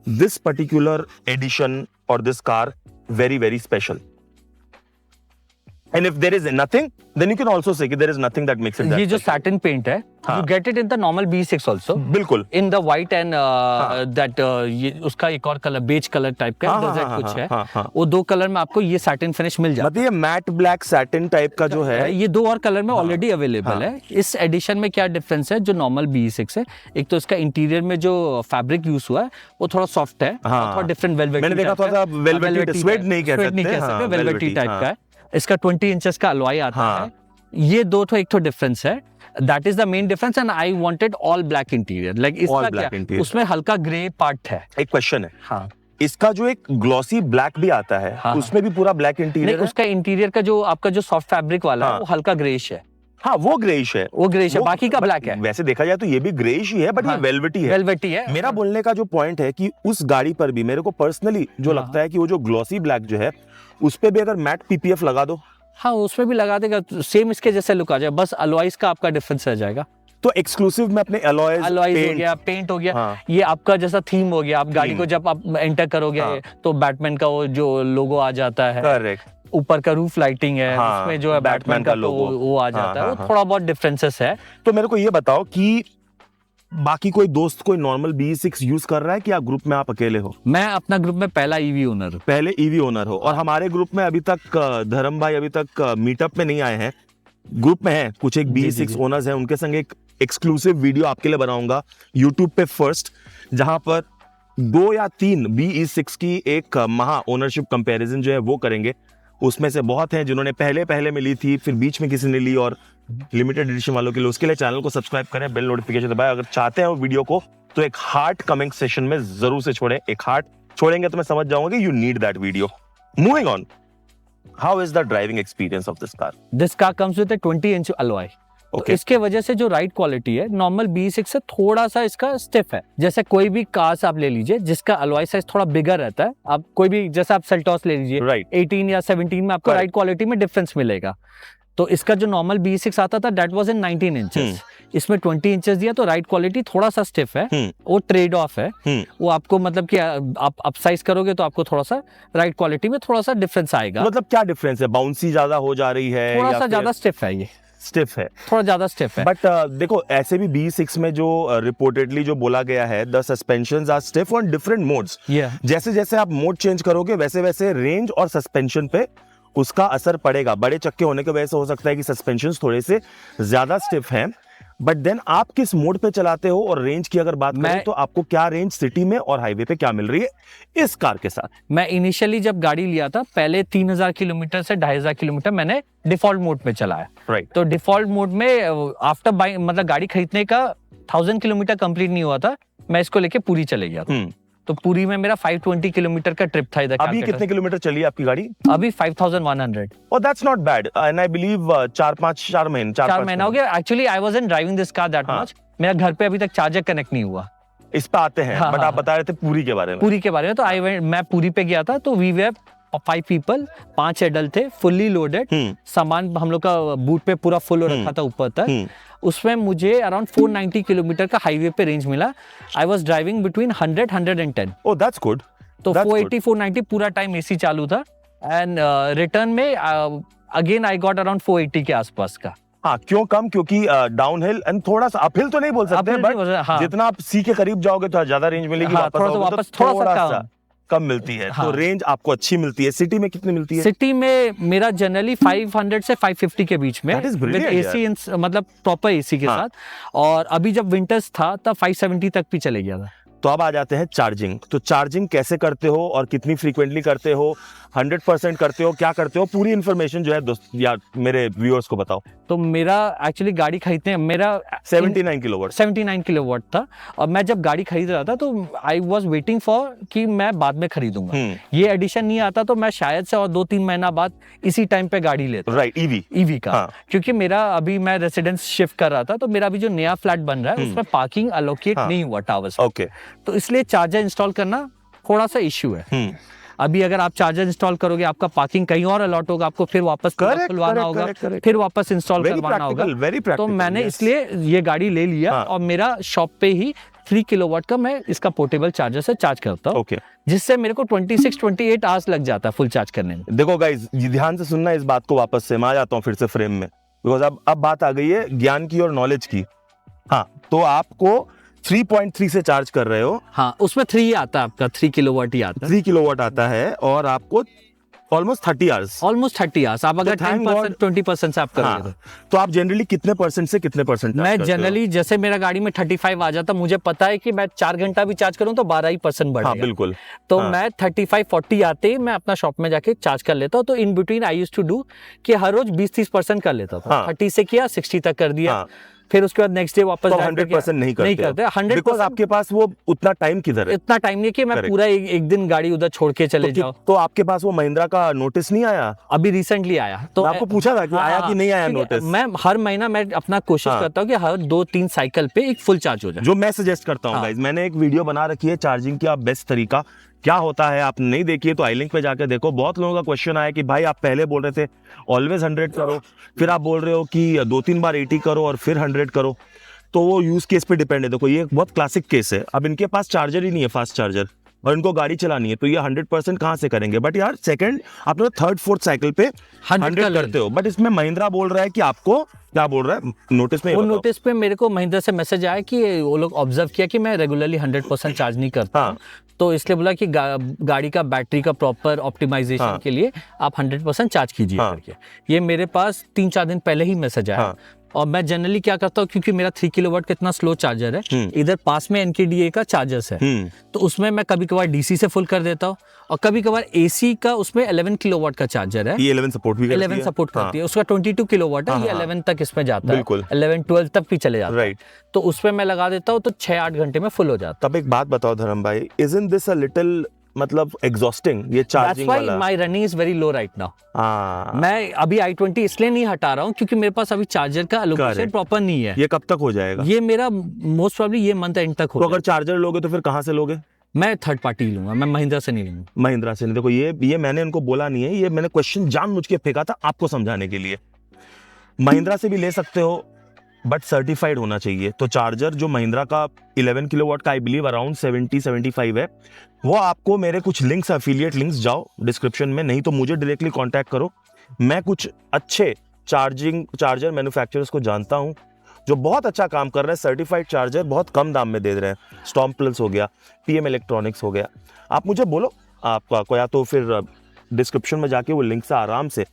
Speaker 2: this particular edition और this car very very special, and if there is nothing, then you can also say कि there is nothing that makes it that
Speaker 1: ये जो
Speaker 2: special.
Speaker 1: satin paint है, you get it in the normal B6 also,
Speaker 2: बिल्कुल,
Speaker 1: in the white and that ये उसका एक और colour beige colour type का डेजर्ट कुछ है, वो दो कलर में आपको ये satin finish मिल जाता है।
Speaker 2: मतलब ये मैट ब्लैक सैटिन टाइप का जो है,
Speaker 1: ये दो और कलर में ऑलरेडी अवेलेबल है। इस एडिशन में क्या डिफरेंस है जो नॉर्मल B6 है, एक तो इसका इंटीरियर में जो फैब्रिक यूज हुआ है वो थोड़ा सॉफ्ट है, थोड़ा डिफरेंट वेलवेटी,
Speaker 2: मैंने देखा था वेलवेटी, स्वेट नहीं कह सकते,
Speaker 1: वेलवेटी टाइप का है। इसका 20 इंचेस का अलॉय आता है। ये दो तो एक तो डिफरेंस है, that is the main difference, and I wanted all black interior, like इसका क्या उसमें हल्का ग्रे पार्ट है।
Speaker 2: एक क्वेश्चन है,
Speaker 1: हाँ,
Speaker 2: इसका जो एक ग्लॉसी ब्लैक भी आता है, उसमें भी पूरा ब्लैक इंटीरियर है?
Speaker 1: उसका इंटीरियर का जो आपका जो सॉफ्ट फैब्रिक वाला है वो हल्का ग्रेइश है।
Speaker 2: हाँ, वो ग्रेइश है,
Speaker 1: बाकी का ब्लैक है।
Speaker 2: वैसे देखा जाए तो ये भी ग्रेइश ही है, बट ये वेलवेटी है। मेरा बोलने का जो पॉइंट है कि उस गाड़ी पर भी मेरे को पर्सनली जो लगता है कि वो जो ग्लॉसी ब्लैक जो है उस पे भी अगर मैट PPF लगा दो,
Speaker 1: हाँ उसमें भी लगा देगा, सेम इसके जैसे लुक आ जाए, बस अलॉयज का आपका डिफरेंस रह जाएगा।
Speaker 2: तो एक्सक्लूसिव में अपने अलॉयज
Speaker 1: हो गया, पेंट हो गया, ये आपका जैसा थीम हो गया। आप गाड़ी को जब आप एंटर करोगे तो बैटमैन का वो जो लोगो आ जाता है,
Speaker 2: करेक्ट,
Speaker 1: ऊपर का रूफ लाइटिंग है, उसमें जो है बैटमैन का लोगो वो आ जाता है, वो थोड़ा बहुत डिफरेंसेस है।
Speaker 2: तो मेरे को ये बताओ कि बाकी कोई दोस्त कोई नॉर्मल BE6 यूज कर रहा है कि आप ग्रुप में आप अकेले हो?
Speaker 1: मैं अपना ग्रुप में पहला EV ओनर हूं।
Speaker 2: पहले EV ओनर हो, और हमारे ग्रुप में अभी तक धर्म भाई अभी तक मीटअप में नहीं आए हैं, ग्रुप में हैं कुछ एक BE6 ओनर्स हैं, उनके संग एक एक्सक्लूसिव वीडियो आपके लिए बनाऊंगा यूट्यूब पे फर्स्ट, जहां पर 2 या 3 BE6 की एक महा ओनरशिप कंपैरिजन जो है वो करेंगे। उसमें से बहुत हैं जिन्होंने पहले में ली थी, फिर बीच में किसी ने ली, और लिमिटेड एडिशन वालों के लिए उसके लिए चैनल को सब्सक्राइब करें, बेल नोटिफिकेशन दबाएं। अगर चाहते हैं वो वीडियो को तो एक हार्ट कमेंट सेशन में जरूर से छोड़ें, एक हार्ट छोड़ेंगे तो मैं समझ जाऊंगा कि you need that video. Moving on, how is the driving experience of this car?
Speaker 1: This car comes with a 20 inch alloy. तो इसके वजह से जो राइड क्वालिटी है नॉर्मल B6 से थोड़ा सा इसका स्टिफ है। जैसे कोई भी कार्स आप ले लीजिए जिसका अलॉय साइज थोड़ा बिगर रहता है, आप कोई भी जैसे आप सेल्टॉस ले लीजिए, 18 या 17 में आपको राइड क्वालिटी में डिफरेंस मिलेगा। तो इसका जो नॉर्मल B6 आता था दैट वाज इन 19 इंचेस, इसमें 20 इंचेस दिया, तो राइड क्वालिटी थोड़ा सा स्टिफ है, वो ट्रेड ऑफ है। वो आपको मतलब कि आप अपसाइज करोगे तो आपको थोड़ा सा राइड क्वालिटी में थोड़ा सा डिफरेंस आएगा।
Speaker 2: मतलब क्या डिफरेंस है? बाउंसी ज्यादा हो जा रही है,
Speaker 1: थोड़ा सा ज्यादा स्टिफ है, ये
Speaker 2: स्टिफ है,
Speaker 1: थोड़ा ज्यादा स्टिफ है।
Speaker 2: बट देखो ऐसे भी B6 में जो रिपोर्टेडली जो बोला गया है, the suspensions are stiff on different modes. जैसे जैसे आप मोड चेंज करोगे वैसे वैसे रेंज और सस्पेंशन पे उसका असर पड़ेगा। बड़े चक्के होने की वजह से हो सकता है कि सस्पेंशन थोड़े से ज्यादा स्टिफ हैं, बट देन आप किस मोड पे चलाते हो, और रेंज की अगर बात करें तो आपको क्या रेंज सिटी में और हाईवे पे क्या मिल रही है इस कार के साथ?
Speaker 1: मैं इनिशियली जब गाड़ी लिया था पहले 3000 किलोमीटर से 2500 किलोमीटर मैंने डिफॉल्ट मोड पे चलाया।
Speaker 2: राइट।
Speaker 1: तो डिफॉल्ट मोड में आफ्टर बाइंग मतलब गाड़ी खरीदने का 1000 किलोमीटर कंप्लीट नहीं हुआ था, मैं इसको लेके पूरी चले गया था। तो पूरी में मेरा 520 किलोमीटर का ट्रिप था इधर।
Speaker 2: अभी कितने किलोमीटर चली आपकी गाड़ी?
Speaker 1: अभी 5100।
Speaker 2: Oh, that's not bad. And I believe 4 महीना
Speaker 1: हो गया। Actually, I wasn't driving this car that much. मेरा घर पे अभी तक चार्जर कनेक्ट नहीं हुआ।
Speaker 2: इस पे आते हैं, बट आप बता रहे थे पूरी के बारे में।
Speaker 1: पूरी के बारे में तो मैं पूरी पे गया था, तो we were 5 people, 5 एडल्ट थे, फुल्ली लोडेड। सामान हम लोग का बूट पे पूरा फुल रखा था ऊपर तक। उसमें मुझे अराउंड 490 किलोमीटर का हाईवे पे रेंज मिला। I was driving between 100-110।
Speaker 2: Oh, that's good.
Speaker 1: तो 480-490 पूरा टाइम एसी चालू था, एंड रिटर्न में अगेन आई गॉट अराउंड 480 के आसपास का।
Speaker 2: हाँ, क्यों कम? क्योंकि डाउनहिल एंड थोड़ा सा अपहिल तो नहीं बोल सकते, बट जितना आप सी के करीब जाओगे तो ज्यादा रेंज मिलेगी,
Speaker 1: वापस थोड़ा सा
Speaker 2: कम मिलती है।
Speaker 1: हाँ।
Speaker 2: तो रेंज आपको अच्छी मिलती है। सिटी में कितनी मिलती है?
Speaker 1: सिटी में मेरा जनरली 500 से 550 के बीच में
Speaker 2: That is
Speaker 1: with
Speaker 2: brilliant,
Speaker 1: AC, मतलब प्रॉपर एसी के
Speaker 2: हाँ।
Speaker 1: साथ। और अभी जब विंटर्स था तब 570 तक भी चले गया था।
Speaker 2: तो अब आ जाते हैं चार्जिंग। तो चार्जिंग कैसे करते हो और कितनी फ्रीक्वेंटली करते हो, 100% करते हो, क्या करते हो, पूरी इन्फॉर्मेशन जो है दोस्त या मेरे व्यूअर्स को बताओ।
Speaker 1: तो मेरा एक्चुअली गाड़ी खरीदने मेरा
Speaker 2: 79 किलोवाट
Speaker 1: 79 किलोवाट था, और मैं जब गाड़ी खरीद रहा था तो आई वाज वेटिंग फॉर कि मैं बाद में खरीदूंगा। ये एडिशन नहीं आता तो मैं शायद से और 2-3 महीना बाद इसी टाइम पे गाड़ी लेता।
Speaker 2: राइट, ईवी
Speaker 1: का।
Speaker 2: हाँ।
Speaker 1: क्योंकि मेरा अभी मैं रेसिडेंस शिफ्ट कर रहा था, तो मेरा अभी जो नया फ्लैट बन रहा है उसमें पार्किंग अलोकेट नहीं हुआ टावर्स पे।
Speaker 2: ओके।
Speaker 1: तो इसलिए चार्जर इंस्टॉल करना थोड़ा सा इश्यू है। अभी अगर आप चार्जर इंस्टॉल करोगे, आपका पार्किंग कहीं और अलॉट होगा, आपको फिर वापस खुलवाना होगा, फिर वापस इंस्टॉल करवाना होगा। तो मैंने इसलिए ये गाड़ी ले लिया और मेरा शॉप पे ही 3 किलोवाट का मैं इसका पोर्टेबल चार्जर से चार्ज करता हूँ, जिससे मेरे को 26-28 आवर्स लग जाता है फुल चार्ज करने में।
Speaker 2: देखो गाइस, ध्यान से सुनना इस बात को, वापस से मैं आ जाता हूँ फिर से फ्रेम में, बिकॉज अब बात आ गई है ज्ञान की और नॉलेज की। हाँ, तो आपको 3.3 से चार्ज कर रहे हो।
Speaker 1: हाँ, उसमें 3 ही आता है, आपका 3 किलोवाट ही आता है।
Speaker 2: 3 किलोवाट आता है और आपको ऑलमोस्ट 30 आवर्स।
Speaker 1: आप अगर 10% 20% से आप करोगे।
Speaker 2: हाँ, तो आप जनरली कितने परसेंट से कितने परसेंट?
Speaker 1: मैं जनरली जैसे मेरा गाड़ी में 35 आ जाता, मुझे पता है कि मैं 4 घंटा भी चार्ज करूं तो 12% बढ़ेगा।
Speaker 2: हाँ, बिल्कुल।
Speaker 1: तो मैं 35-40 आते ही मैं अपना शॉप में जाके चार्ज कर लेता हूँ। तो in between I used to do कि हर रोज 20-30% कर लेता था। 30 से किया, 60 तक कर दिया, फिर उसके बाद नेक्स्ट डे वापस।
Speaker 2: तो 100% नहीं करते 100%, बिकॉज़ आपके पास वो उतना टाइम किधर है?
Speaker 1: इतना टाइम नहीं कि मैं पूरा एक दिन गाड़ी उधर छोड़ के चले जाऊं।
Speaker 2: तो आपके पास वो महिंद्रा का नोटिस नहीं आया?
Speaker 1: अभी रिसेंटली आया। तो
Speaker 2: आपको पूछा था कि आया कि नहीं आया नोटिस?
Speaker 1: मैं हर महीना मैं अपना कोशिश करता हूँ कि हर 2-3 साइकिल पे एक फुल चार्ज हो जाए।
Speaker 2: जो मैं सजेस्ट करता हूँ गाइस, मैंने एक वीडियो बना रखी है चार्जिंग का बेस्ट तरीका क्या होता है। आप नहीं देखिए तो आई लिंक पे जाकर देखो। बहुत लोगों का क्वेश्चन आया कि भाई आप पहले बोल रहे थे ऑलवेज 100 करो, फिर आप बोल रहे हो कि 2-3 बार 80 करो और फिर 100 करो। तो वो यूज केस पे डिपेंड है। देखो, ये एक बहुत क्लासिक केस है। अब इनके पास चार्जर ही नहीं है, फास्ट चार्जर, और इनको गाड़ी चलानी है, तो ये 100% कहाँ से करेंगे? बट यार सेकंड, आप लोग 3rd-4th साइकिल पे 100 करते हो। बट इसमें महिंद्रा बोल रहा है कि आपको क्या बोल रहा है नोटिस में?
Speaker 1: वो नोटिस पे मेरे को महिंद्रा से मैसेज आया कि वो लोग ऑब्जर्व किया कि मैं रेगुलरली 100% चार्ज नहीं करता। तो इसलिए बोला कि गाड़ी का बैटरी का प्रॉपर ऑप्टिमाइजेशन के लिए आप 100% चार्ज कीजिए करके। ये मेरे पास 3-4 दिन पहले ही मैसेज आया। और मैं जनरली क्या करता हूँ, क्योंकि मेरा 3 किलोवाट का इतना स्लो चार्जर है, इधर पास में NKDA का चार्जर्स है, तो उसमें मैं कभी कभार DC से फुल कर देता हूँ, और कभी कभार AC का उसमें 11 किलोवाट का चार्जर है।
Speaker 2: ये 11 सपोर्ट भी करती है।
Speaker 1: 11 सपोर्ट करती है। उसका 22 किलोवाट है, ये 11 तक इसमें जाता है, 11-12 तक भी चले जाता है। तो उसमें मैं लगा देता हूँ तो 6-8 घंटे में फुल हो जाता है।
Speaker 2: तब एक बात बताओ धर्म भाई, isn't this a little मतलब एग्जॉस्टिंग ये चार्जिंग वाला?
Speaker 1: That's why my running is very low right now. मैं अभी i20 इसलिए नहीं हटा रहा हूँ क्योंकि मेरे पास अभी चार्जर का एलोकेशन प्रॉपर नहीं है।
Speaker 2: ये कब तक हो जाएगा? ये
Speaker 1: मेरा मोस्ट प्रोबेबली ये मंथ एंड तक होगा।
Speaker 2: तो अगर चार्जर लोगे तो फिर कहाँ से लोगे?
Speaker 1: मैं थर्ड पार्टी लूंगा, मैं महिंद्रा से नहीं लूंगा।
Speaker 2: महिंद्रा से नहीं। देखो, ये मैंने इनको बोला नहीं है, ये मैंने क्वेश्चन जानबूझ के फेंका था आपको समझाने के लिए। महिंद्रा से भी ले सकते हो, बट सर्टिफाइड होना चाहिए। तो चार्जर जो महिंद्रा का 11 किलोवाट का आई बिलीव अराउंड 70-75 है, वो आपको मेरे कुछ लिंक्स, एफिलिएट लिंक्स जाओ डिस्क्रिप्शन में, नहीं तो मुझे डायरेक्टली कांटेक्ट करो। मैं कुछ अच्छे चार्जर मैन्युफैक्चरर्स को जानता हूं जो बहुत अच्छा काम कर रहे हैं। सर्टिफाइड चार्जर बहुत कम दाम में दे रहे हैं। स्टॉर्म प्लस हो गया, PM इलेक्ट्रॉनिक्स हो गया। आप मुझे बोलो आपका, या तो फिर डिस्क्रिप्शन में जाके वो लिंक से आराम से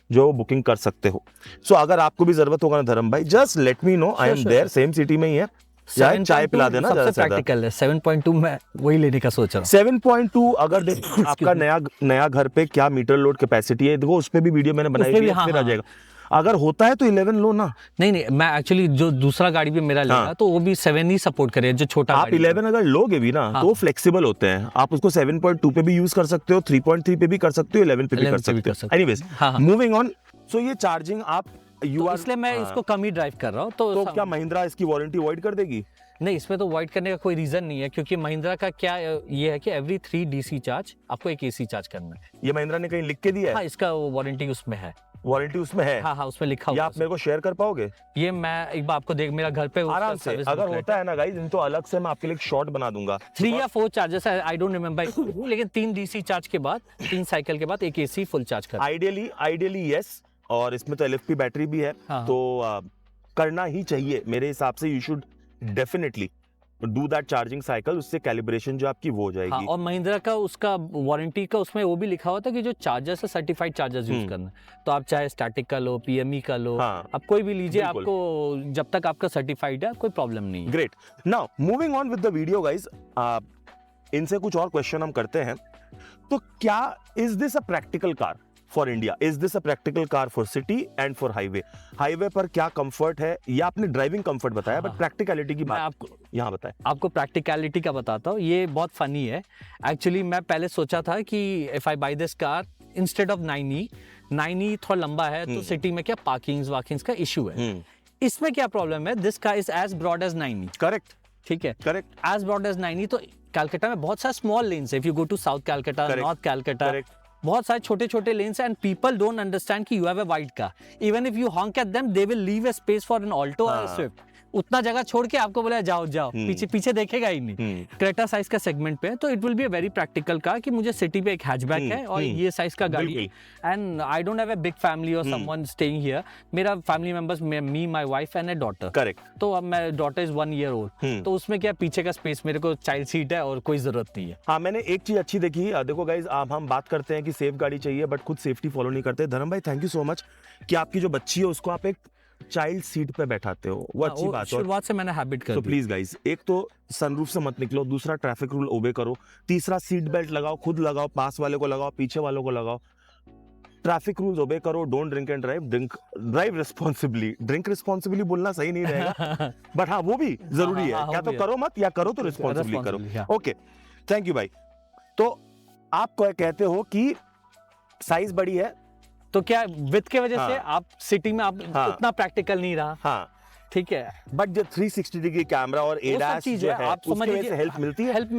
Speaker 2: जो बुकिंग कर सकते हो। सो अगर आपको भी जरूरत होगा ना धर्म भाई, just let me know, I am there, same city में ही है। चाय पिला देना।
Speaker 1: सबसे प्रैक्टिकल है 7.2 में वही लेने का सोच रहा हूँ।
Speaker 2: 7.2 अगर देखो आपका नया घर पे क्या मीटर लोड कैपेसिटी है, देखो उस पे भी वीडियो मैंने बनाई है, फिर आ जाएगा। अगर होता है तो 11 लो ना।
Speaker 1: नहीं, मैं एक्चुअली जो दूसरा गाड़ी भी मेरा लेगा तो वो भी 7 ही सपोर्ट करे, जो छोटा
Speaker 2: आप 11 अगर लोगे भी ना तो फ्लेक्सिबल होते हैं। आप उसको 7.2 पे भी यूज कर सकते हो, 3.3 पे भी कर सकते हो, 11 पे भी कर सकते हो। Anyways, moving on. सो ये चार्जिंग आप
Speaker 1: इसलिए मैं इसको कम ही ड्राइव कर रहा हूँ। तो
Speaker 2: क्या महिंद्रा इसकी वारंटी वॉइड कर देगी?
Speaker 1: नहीं, इसमें तो वॉइड करने का कोई रीजन नहीं है, क्योंकि महिंद्रा का क्या ये है कि एवरी 3 DC चार्ज आपको एक AC चार्ज करना है।
Speaker 2: ये महिंद्रा ने कहीं लिख के दिया है?
Speaker 1: हाँ, इसका वारंटी उसमें है।
Speaker 2: वारंटी उसमें है?
Speaker 1: हाँ, उसमें लिखा हुआ है।
Speaker 2: आप मेरे को शेयर कर पाओगे?
Speaker 1: ये मैं एक बार आपको मेरा घर पे
Speaker 2: आराम से, अगर होता है ना गाइस, तो अलग से मैं आपके लिए एक शॉट बना दूंगा।
Speaker 1: 3 या 4 चार्जर्स है, आई डोंट रिमेम्बर, लेकिन 3 DC चार्ज के बाद 3 साइकिल के बाद एक AC फुल चार्ज कर।
Speaker 2: आइडियली यस, और इसमें तो LFP बैटरी भी है। तो करना ही चाहिए मेरे हिसाब से। You should definitely do that charging cycle, उससे कैलिब्रेशन जो आपकी वो हो
Speaker 1: हाँ,
Speaker 2: जाएगी।
Speaker 1: और महिंद्रा का उसका वारंटी का उसमें वो भी लिखा हुआ था कि जो चार्जर्स है सर्टिफाइड चार्जर्स यूज करना, तो आप चाहे स्टैटिक का लो, पीएमई का लो,
Speaker 2: हाँ,
Speaker 1: आप कोई भी लीजिए,
Speaker 2: बिल्कुल।
Speaker 1: आपको जब तक आपका सर्टिफाइड है कोई प्रॉब्लम नहीं है।
Speaker 2: Great. Now moving on with the video guys, इनसे कुछ और क्वेश्चन हम करते हैं। तो क्या is this a practical car for India? Is this a practical car for city and for highway? Highway पर क्या कंफर्ट है, या आपने ड्राइविंग कंफर्ट बताया, बट प्रैक्टिकलिटी की
Speaker 1: मैं
Speaker 2: बात
Speaker 1: आपको
Speaker 2: यहाँ बताएं।
Speaker 1: आपको प्रैक्टिकलिटी का बताता हूँ, ये बहुत फनी है। एक्चुअली मैं पहले सोचा था कि if I by this car instead of 9e थोड़ा लंबा है तो सिटी में क्या पार्किंग्स वार्किंग्स का इशू है। इसमें क्या प्रॉब्लम है, this car is as broad as 9e।
Speaker 2: Correct,
Speaker 1: ठीक है,
Speaker 2: correct,
Speaker 1: as broad as 9e। तो कलकत्ता में बहुत सारे स्मॉल लेन्स है, if you go to south Calcutta, north Calcutta, बहुत सारे छोटे छोटे lanes and people don't understand कि you have a wide car. Even if you honk at them they will leave a space for an Alto और Swift. उतना जगह छोड़ के आपको बोला जाओ जाओ, पीछे पीछे देखेगा ही नहीं। क्रेटा साइज का सेगमेंट पे है, तो it will be a very practical car कि मुझे सिटी पे एक हैचबैक है और ये साइज का गाड़ी है, and I don't have a big family और समवन स्टेइंग हियर। मेरा family members, me, my wife and a daughter.
Speaker 2: Correct.
Speaker 1: तो अब मैं, डॉटर इज 1 year old, तो उसमें क्या पीछे का स्पेस, मेरे को चाइल्ड सीट है और कोई जरूरत नहीं है।
Speaker 2: हाँ, मैंने एक चीज अच्छी देखी, देखो गाइज, आप हम बात करते हैं कि सेफ गाड़ी चाहिए बट खुद सेफ्टी फॉलो नहीं करते। धर्म भाई, थैंक यू सो मच कि आपकी जो बच्ची है उसको आप एक चाइल्ड सीट पे बैठाते हो, वो अच्छी बात है।
Speaker 1: शुरुआत से मैंने हैबिट कर
Speaker 2: तो
Speaker 1: दी।
Speaker 2: प्लीज गाइज, एक तो सनरूफ से मत निकलो, दूसरा ट्रैफिक रूल ओबे करो, तीसरा सीट बेल्ट लगाओ, खुद लगाओ, पास वाले को लगाओ, पीछे वालों को लगाओ, ट्रैफिक रूल्स ओबे करो, don't drink and drive, drive responsibly. Drink responsibly बोलना सही नहीं रहेगा, बट हाँ वो भी जरूरी है। क्या तो करो मत, या करो तो रिस्पॉन्सिबली करो। ओके, थैंक यू भाई। तो आप कहते हो कि साइज बड़ी है,
Speaker 1: तो क्या विथ के वजह से आप सिटी में आप उतना प्रैक्टिकल नहीं रहा।
Speaker 2: हाँ,
Speaker 1: ठीक है,
Speaker 2: बट जो 360 डिग्री कैमरा और एडास जो है,
Speaker 1: आप समझ लीजिए,
Speaker 2: हेल्प मिलती है।
Speaker 1: हेल्प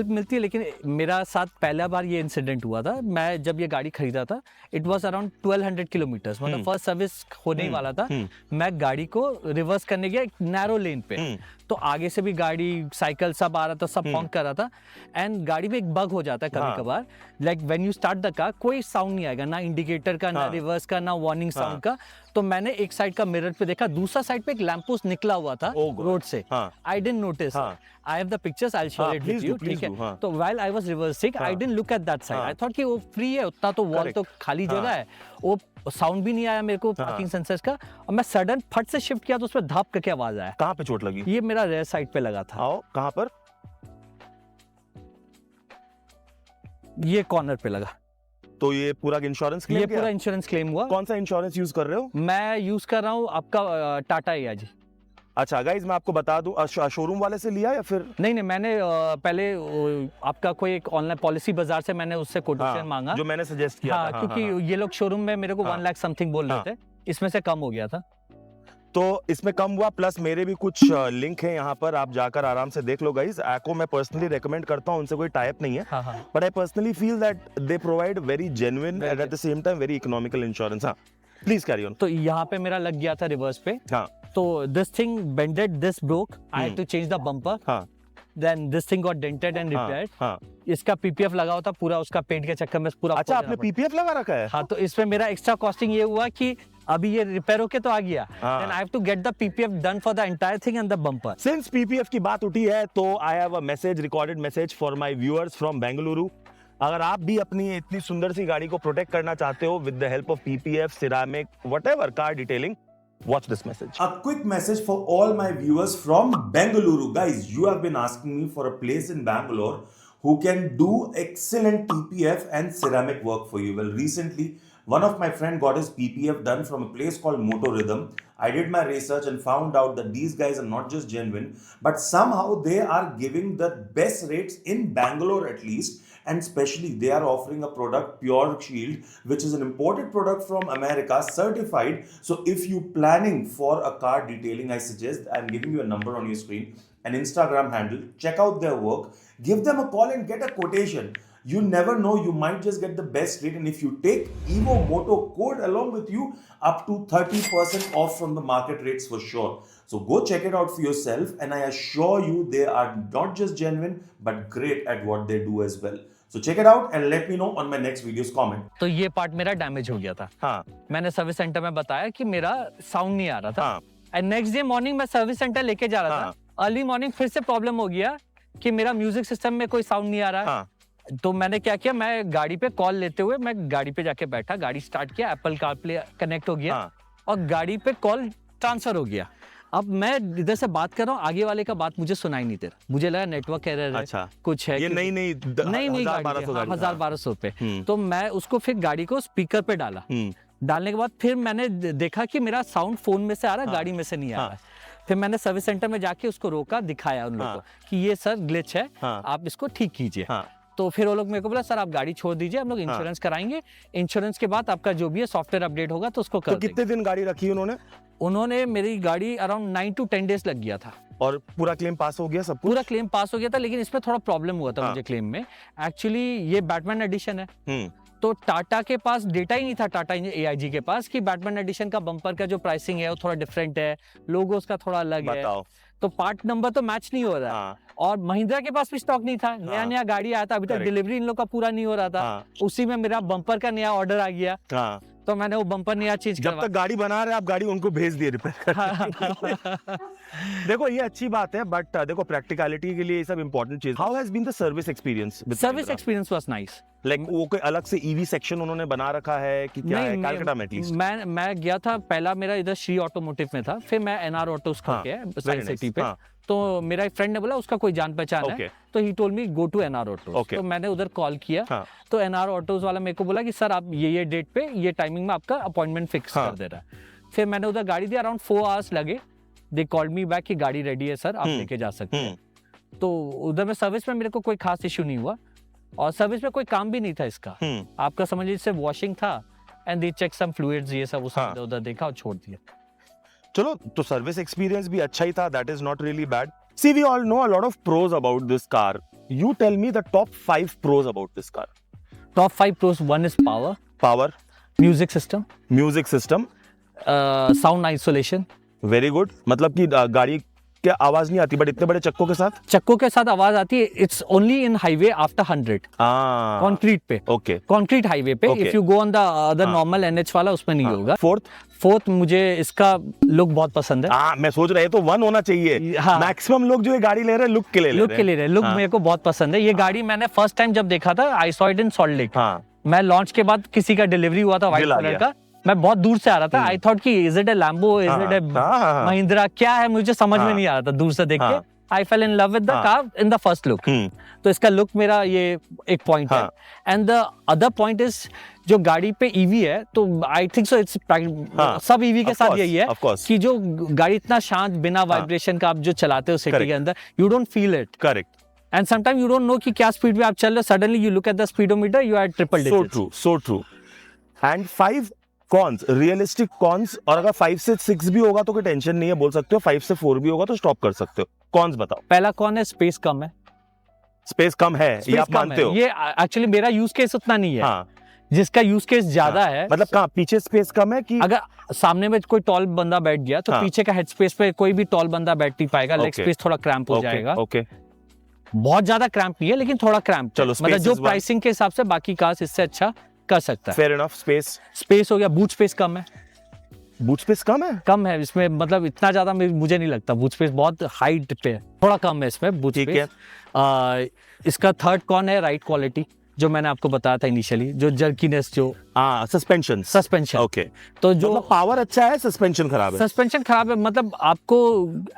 Speaker 1: मिलती है। लेकिन मेरा साथ पहला बार ये इंसिडेंट हुआ था, मैं जब ये गाड़ी खरीदा था, इट वाज अराउंड 1200 किलोमीटर्स, मतलब फर्स्ट सर्विस होने ही वाला था। मैं गाड़ी को रिवर्स करने गया एक नैरो लेन पे, तो आगे से भी गाड़ी, साइकिल सब आ रहा था, सब हॉन्क कर रहा था, एंड गाड़ी में एक बग हो जाता है कभी कभार, like when you start the car कोई साउंड नहीं आएगा, ना इंडिकेटर का, ना रिवर्स का, ना वार्निंग साउंड का। तो मैंने एक साइड का मिरर पे देखा, दूसरा साइड पे एक लैंप पोस्ट निकला हुआ था रोड से। I didn't notice, I have the pictures, I will show it with you. ठीक है, तो while I was reversing, I didn't look at that side, I thought कि वो फ्री है, उतना तो वॉल तो खाली जगह है, वो साउंड भी नहीं आया मेरे को पार्किंग सेंसर्स का, और मैं सडन फट से शिफ्ट किया तो उसमें धप करके आवाज आया।
Speaker 2: कहाँ पे चोट लगी?
Speaker 1: ये मेरा रेयर साइड पे लगा था।
Speaker 2: आओ, कहाँ पर?
Speaker 1: ये कॉर्नर पे लगा।
Speaker 2: तो ये पूरा इंश्योरेंस क्लेम?
Speaker 1: ये पूरा इंश्योरेंस क्लेम हुआ।
Speaker 2: कौन सा इंश्योरेंस यूज कर रहे हो?
Speaker 1: मैं यूज कर रहा हूँ आपका टाटा एआईजी।
Speaker 2: अच्छा गाइज, मैं आपको बता दूं, शोरूम वाले से लिया या फिर?
Speaker 1: नहीं, मैंने पहले आपका कोई एक ऑनलाइन पॉलिसी बाजार से मैंने उससे कोटेशन मांगा,
Speaker 2: जो मैंने सजेस्ट किया था।
Speaker 1: क्योंकि ये लोग शोरूम में मेरे को 1 लाख समथिंग बोल रहे थे, इसमें से कम हो गया था।
Speaker 2: तो इसमें कम हुआ, प्लस मेरे भी कुछ लिंक है यहाँ पर, आप जाकर आराम से देख लो गाइज। एक्को मैं पर्सनली रेकमेंड करता हूँ, उनसे कोई टाई अप नहीं है, but I personally feel that they provide very genuine and at the same time very economical insurance. हाँ, प्लीज कैरी ऑन।
Speaker 1: तो यहाँ पे मेरा लग गया था रिवर्स पे, तो this thing bended, this broke, I had to change the bumper, then this thing got dented and repaired. इसका पीपीएफ लगा हुआ था पूरा, उसका पेंट के चक्कर में पूरा।
Speaker 2: अच्छा, आपने पीपीएफ लगा रखा है?
Speaker 1: हाँ, तो इसमें मेरा एक्स्ट्रा कॉस्टिंग ये हुआ कि अभी ये रिपेयर होके तो आ गया, then I have to get the PPF done for the entire thing and the bumper.
Speaker 2: Since PPF की बात उठी है, तो I have a message, recorded message for my viewers from Bengaluru. अगर आप भी अपनी इतनी सुंदर सी गाड़ी को प्रोटेक्ट करना चाहते हो with the help of PPF, ceramic, whatever car detailing, watch this message.
Speaker 3: A quick message for all my viewers from Bengaluru. Guys, you have been asking me for a place in Bangalore who can do excellent PPF and ceramic work for you. Well, recently, one of my friend got his PPF done from a place called Moto Rhythm. I did my research and found out that these guys are not just genuine, but somehow they are giving the best rates in Bangalore at least. And especially they are offering a product, Pure Shield, which is an imported product from America, certified. So if you planning for a car detailing, I suggest, I'm giving you a number on your screen, an Instagram handle, check out their work, give them a call and get a quotation. You never know, you might just get the best rate, and if you take Evo Moto code along with you, up to 30% off from the market rates for sure. So go check it out for yourself, and I assure you they are not just genuine but great at what they do as well. So check it out and let me know on my next video's comment.
Speaker 1: तो ये part मेरा damage हो गया था।
Speaker 2: हाँ,
Speaker 1: मैंने service centre में बताया कि मेरा साउंड नहीं आ रहा था, एंड नेक्स्ट डे मॉर्निंग मैं सर्विस सेंटर लेके जा रहा था, अर्ली मॉर्निंग फिर से प्रॉब्लम हो गया कि मेरा म्यूजिक सिस्टम में कोई साउंड नहीं आ रहा।
Speaker 2: हाँ।
Speaker 1: तो मैंने क्या किया, मैं गाड़ी पे कॉल लेते हुए मैं गाड़ी पे जाके बैठा, गाड़ी स्टार्ट किया, एप्पल कारप्ले कनेक्ट हो गया।
Speaker 2: हाँ।
Speaker 1: और गाड़ी पे कॉल ट्रांसफर हो गया। अब मैं इधर से बात कर रहा हूँ, आगे वाले का बात मुझे सुनाई नहीं दे रहा, मुझे लगा नेटवर्क एरर है,
Speaker 2: अच्छा
Speaker 1: कुछ है।
Speaker 2: ये नई
Speaker 1: नहीं 1200 पे। तो मैं उसको फिर गाड़ी को स्पीकर पे डाला। डालने के बाद फिर मैंने देखा कि मेरा साउंड फोन में से आ रहा है, गाड़ी में से नहीं आ रहा है। फिर मैंने सर्विस सेंटर में जाके उसको रोका, दिखाया उन लोगों को कि ये सर ग्लिच है, आप इसको ठीक कीजिए। तो फिर वो लोग मेरे को बोला सर आप गाड़ी छोड़ दीजिए, हम लोग इंश्योरेंस कराएंगे, इंश्योरेंस के बाद आपका जो भी है सॉफ्टवेयर अपडेट होगा तो उसको कर देंगे।
Speaker 2: कितने दिन गाड़ी रखी
Speaker 1: उन्होंने मेरी गाड़ी अराउंड 9 to 10 डेज लग गया था।
Speaker 2: और पूरा क्लेम पास हो गया, सब कुछ?
Speaker 1: पूरा क्लेम पास हो गया था, लेकिन इसमें थोड़ा प्रॉब्लम हुआ था मुझे क्लेम में। एक्चुअली ये बैटमैन एडिशन है, तो टाटा के पास डेटा ही नहीं था, टाटा AIG के पास, कि बैटमैन एडिशन का बम्पर का जो प्राइसिंग है वो थोड़ा डिफरेंट है, लोगो उसका थोड़ा अलग है, तो पार्ट नंबर तो मैच नहीं हो रहा। और महिंद्रा के पास भी स्टॉक नहीं था, नया गाड़ी आया था, अभी तक डिलीवरी इन लोग का पूरा नहीं हो रहा था। उसी में मेरा बम्पर का नया ऑर्डर आ गया, तो मैंने वो बम्पर नया चीज,
Speaker 2: जब तक गाड़ी बना रहे आप गाड़ी उनको भेज दिए रिपेयर करने। देखो ये अच्छी बात है, बट देखो प्रैक्टिकलिटी के लिए ये सब इंपॉर्टेंट चीज। How has been the service experience?
Speaker 1: Service experience was nice.
Speaker 2: Like वो कोई अलग से ईवी सेक्शन उन्होंने बना रखा है कि क्या है? कलकत्ता में एटलीस्ट
Speaker 1: मैं गया था, पहला मेरा इधर श्री ऑटोमोटिव में था, फिर मैं NR ऑटोस का गया साइंस सिटी पे। तो मेरा एक फ्रेंड ने बोला उसका कोई जान पहचान है, तो he told me go to NR autos. तो मैंने उधर कॉल किया, तो NR ऑटोस वाला मेरे को बोला कि सर आप ये डेट पे ये टाइमिंग में आपका अपॉइंटमेंट फिक्स कर दे रहा है। फिर मैंने उधर गाड़ी दी, अराउंड 4 आवर्स लगे। दे कॉल्ड मी बैक कि गाड़ी रेडी है सर, आप लेके जा सकते हैं। तो उधर में सर्विस में मेरे को कोई खास इश्यू नहीं हुआ, और सर्विस में कोई काम भी नहीं था इसका। आपका समझ लीजिए सिर्फ वॉशिंग था, and they check some fluids, ये सब उसने उधर देखा और छोड़ दिया।
Speaker 2: चलो, तो सर्विस एक्सपीरियंस भी अच्छा ही था, that is not really bad. See, we all know a lot of pros about this car. You tell me the top 5 pros about this car.
Speaker 1: Top 5 pros, one is power.
Speaker 2: Power.
Speaker 1: Music system.
Speaker 2: Music system.
Speaker 1: Sound isolation.
Speaker 2: Very good. मतलब कि गाड़ी क्या आवाज नहीं आती, but इतने बड़े चक्कों के साथ
Speaker 1: आवाज आती है। It's only in highway after 100 concrete पे।
Speaker 2: ओके,
Speaker 1: कंक्रीट हाईवे पे। If you go on the other normal NH वाला उसमें नहीं होगा। फोर्थ मुझे इसका लुक बहुत पसंद है।
Speaker 2: मैं सोच रहा है तो 1 होना चाहिए। मैक्सिमम लोग जो ये गाड़ी ले रहे हैं लुक के लिए ले रहे हैं।
Speaker 1: लुक मेरे को बहुत पसंद है। ये गाड़ी मैंने फर्स्ट टाइम जब देखा था, I saw it in salt lake. मैं लॉन्च के बाद किसी का डिलीवरी हुआ था व्हाइट कलर का, मैं बहुत दूर से आ रहा था। आई थॉट कि is it a Lambo, is it a Mahindra, क्या है, मुझे समझ में नहीं आ रहा था दूर से देख के। I fell in love with the car in the first look. तो इसका लुक मेरा ये एक पॉइंट है। And the other point is जो गाड़ी पे ईवी है, तो आई थिंक सो इट्स सब ईवी के साथ यही है कि जो गाड़ी इतना शांत, बिना वाइब्रेशन का आप जो चलाते हो सिटी के अंदर, you don't feel it.
Speaker 2: Correct.
Speaker 1: And sometime you don't know कि क्या स्पीड पे आप चल रहे हो, suddenly you look at the speedometer, you R triple digit.
Speaker 2: So true. And 5 cons, realistic cons. और अगर 5 से 6 भी होगा तो कोई टेंशन नहीं है, बोल सकते हो। 5 से 4 भी होगा तो स्टॉप कर सकते हो। कॉन्स बताओ।
Speaker 1: पहला कौन है? स्पेस कम है।
Speaker 2: स्पेस कम है, ये आप मानते हो?
Speaker 1: ये एक्चुअली मेरा यूज केस उतना नहीं है। जिसका यूज केस ज्यादा है,
Speaker 2: मतलब कहाँ पीछे स्पेस कम है कि
Speaker 1: अगर सामने में कोई टॉल बंदा बैठ गया तो पीछे का हेड स्पेस पे कोई भी टॉल बंदा बैठ नहीं पाएगा। लेग स्पेस थोड़ा क्रैम्प हो जाएगा। बहुत ज्यादा क्रैम्प नहीं है, लेकिन थोड़ा क्रैम्प।
Speaker 2: चलो,
Speaker 1: मतलब जो प्राइसिंग के हिसाब से बाकी कार्स इससे अच्छा कर सकता है।
Speaker 2: Fair enough.
Speaker 1: स्पेस हो गया। बूट स्पेस कम है।
Speaker 2: बूट स्पेस कम है
Speaker 1: इसमें, मतलब इतना ज्यादा मुझे नहीं लगता। बूट स्पेस बहुत हाइट पे है, थोड़ा कम है इसमें बूट स्पेस। इसका थर्ड कौन है? राइड क्वालिटी, जो मैंने आपको बताया था इनिशियली, जो जर्कीनेस, जो सस्पेंशन।
Speaker 2: ओके।
Speaker 1: तो जो
Speaker 2: मतलब पावर अच्छा है, सस्पेंशन खराब है। मतलब आपको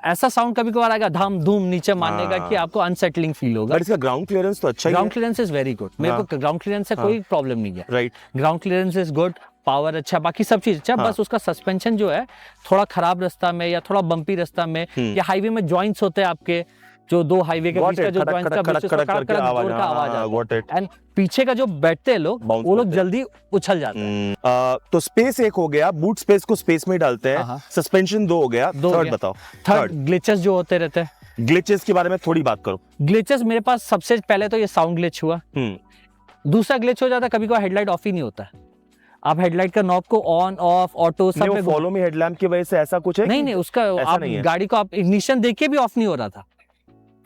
Speaker 2: ऐसा साउंड कभी कभार आएगा धाम धूम नीचे मारने का कि आपको अनसेटलिंग फील होगा। बट इसका ग्राउंड क्लियरेंस तो अच्छा है।
Speaker 1: Ground clearance is very good. मेरे को ग्राउंड क्लियरेंस से कोई प्रॉब्लम नहीं है।
Speaker 2: Right.
Speaker 1: Ground clearance is good, power अच्छा, बाकी सब चीज अच्छा। बस उसका सस्पेंशन जो है थोड़ा खराब रास्ता में या थोड़ा बम्पी रास्ता में, या हाईवे में जॉइंट्स होते हैं आपके, जो दो हाईवे के बीच का जो जॉइंट्स का बीच का आवाज आता है। एंड पीछे का जो बैठते हैं लोग, वो लोग जल्दी उछल जाते हैं।
Speaker 2: तो स्पेस एक हो गया, बूट स्पेस को स्पेस में डालते हैं। सस्पेंशन 2 हो गया। थर्ड बताओ।
Speaker 1: थर्ड ग्लिचेस जो होते रहते हैं।
Speaker 2: ग्लिचेस के बारे में थोड़ी बात करो।
Speaker 1: ग्लिचेस मेरे पास सबसे पहले तो ये साउंड ग्लिच हुआ। दूसरा ग्लिच हो जाता है कभी कभी हेडलाइट ऑफ ही नहीं होता है। आप हेडलाइट का नॉब को ऑन ऑफ ऑटो सब में
Speaker 2: फॉलो मी हेडलैम्प की वजह से ऐसा कुछ है?
Speaker 1: नहीं, उसका आप गाड़ी को आप इग्निशन देके भी ऑफ नहीं हो रहा था।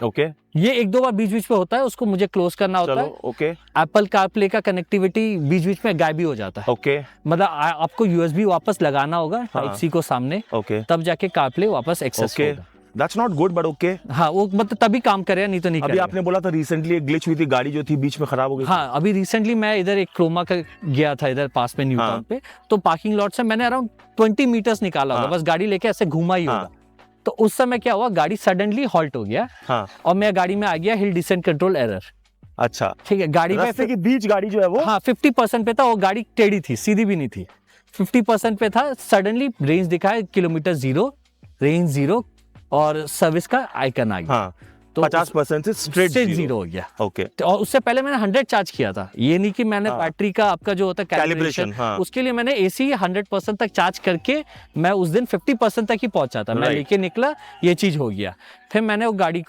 Speaker 2: ओके।
Speaker 1: ये 1-2 बार बीच में होता है, उसको मुझे क्लोज करना होता है।
Speaker 2: ओके।
Speaker 1: एप्पल कारप्ले का कनेक्टिविटी बीच में गायब भी हो जाता है।
Speaker 2: ओके।
Speaker 1: मतलब आपको USB वापस लगाना होगा टाइप C को सामने, तब जाके कारप्ले वापस एक्सेस होगा।
Speaker 2: That's not good but okay.
Speaker 1: हाँ वो मतलब तभी काम करेगा, नहीं तो नहीं
Speaker 2: अभी
Speaker 1: करेगा।
Speaker 2: आपने बोला था रिसेंटली एक ग्लिच हुई थी, गाड़ी जो थी बीच में खराब हो गई।
Speaker 1: हाँ अभी रिसेंटली मैं इधर एक क्रोमा का गया था इधर पास में न्यू
Speaker 2: हाँ।
Speaker 1: टाउन पे, तो पार्किंग लॉट से मैंने अराउंड 20 मीटर्स निकाला होगा,
Speaker 2: हाँ।
Speaker 1: बस गाड़ी लेके ऐसे घुमा ही
Speaker 2: हाँ।
Speaker 1: होगा। तो उस समय क्या हुआ, गाड़ी सडनली हॉल्ट हो गया
Speaker 2: हाँ।
Speaker 1: और मैं गाड़ी में आ गया हिल डिसेंट कंट्रोल एरर।
Speaker 2: अच्छा,
Speaker 1: ठीक है, गाड़ी
Speaker 2: रास्ते के बीच गाड़ी जो है वो
Speaker 1: हाँ 50% पे था, वो गाड़ी टेढ़ी थी, सीधी भी नहीं थी, 50% पे था। सडनली रेंज दिखाया किलोमीटर 0, रेंज 0 और सर्विस का आइकन आ गया।
Speaker 2: हाँ,
Speaker 1: तो
Speaker 2: 50% से स्ट्रेट
Speaker 1: जीरो हो गया।
Speaker 2: ओके,
Speaker 1: और उससे पहले मैंने 100 चार्ज किया था, ये नहीं कि मैंने
Speaker 2: हाँ।
Speaker 1: बैटरी का आपका जो होता है कैलिब्रेशन,
Speaker 2: हाँ।
Speaker 1: उसके लिए मैंने एसी 100% तक चार्ज करके मैं उस दिन 50% तक ही पहुंचा था। मैं
Speaker 2: Right.
Speaker 1: लेके निकला, ये चीज हो गया। फिर मैंने वो गाड़ी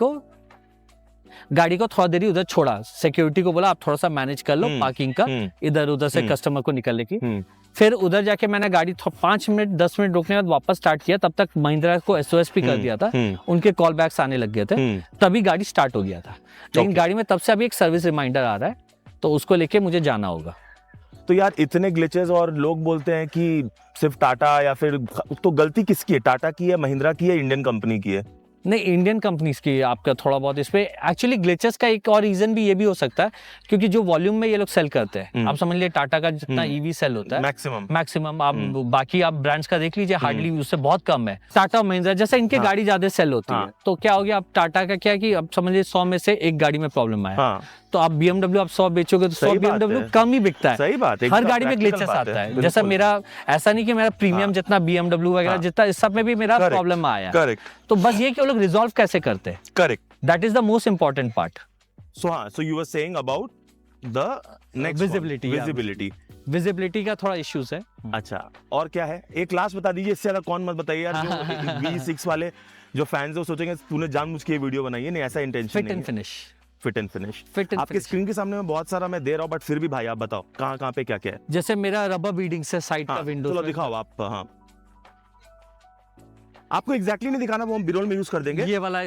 Speaker 1: को थोड़ा देरी उधर छोड़ा, सिक्योरिटी को बोला आप थोड़ा सा मैनेज कर लो पार्किंग का, इधर उधर से कस्टमर को निकलने की। फिर उधर जाके मैंने गाड़ी 5 मिनट 10 मिनट रोकने के बाद वापस स्टार्ट किया, तब तक महिंद्रा को SOS भी कर दिया था, उनके कॉल बैक्स आने लग गए थे, तभी गाड़ी स्टार्ट हो गया था। लेकिन गाड़ी में तब से अभी एक सर्विस रिमाइंडर आ रहा है, तो उसको लेके मुझे जाना होगा।
Speaker 2: तो यार इतने ग्लिचेस और लोग बोलते हैं कि सिर्फ टाटा या फिर, तो गलती किसकी है, टाटा की है, महिंद्रा की है, इंडियन कंपनी की है?
Speaker 1: नहीं, इंडियन कंपनीज की आपका थोड़ा बहुत इस पे एक्चुअली ग्लिचेस का एक और रीजन भी ये भी हो सकता है, क्योंकि जो वॉल्यूम में ये लोग सेल करते हैं, आप समझ लीजिए टाटा का जितना ईवी सेल होता है मैक्सिमम आप बाकी आप ब्रांड्स का देख लीजिए, हार्डली उससे बहुत कम है। टाटा महिंद्रा जैसे इनके गाड़ी ज्यादा सेल होती है, तो क्या हो गया, अब टाटा का क्या है कि अब समझिए 100 में से एक गाड़ी में प्रॉब्लम आया, तो आप BMW आप 100 बेचोगे तो 100 BMW कम ही बिकता है।
Speaker 2: सही बात है,
Speaker 1: हर गाड़ी में ग्लिचेस आता है। जैसा मेरा ऐसा नहीं कि मेरा प्रीमियम जितना BMW वगैरह जितना, इस सब में भी मेरा प्रॉब्लम आया।
Speaker 2: करेक्ट।
Speaker 1: तो बस ये कि वो लोग रिजॉल्व कैसे करते हैं,
Speaker 2: correct,
Speaker 1: that is the most important part.
Speaker 2: So you were saying about the next
Speaker 1: visibility का थोड़ा इश्यूज है।
Speaker 2: अच्छा, और क्या है? एक लास्ट बता दीजिए, इससे ज्यादा कौन मत बताइए यार, जो V6 वाले जो फैंस है वो सोचेंगे तूने जानबूझ के ये वीडियो बनाई है। नहीं, ऐसा इंटेंशन नहीं है। फिट एंड फिनिश आपके स्क्रीन के सामने में बहुत सारा मैं दे रहा हूँ, बट फिर भी भाई आप बताओ कहाँ पे क्या क्या है।
Speaker 1: जैसे मेरा रबर बीडिंग से साइड का विंडो,
Speaker 2: चलो दिखाओ आप। हाँ, आपको एग्जैक्टली नहीं दिखाना, वो हम बिरोल में यूज कर देंगे।
Speaker 1: ये वाला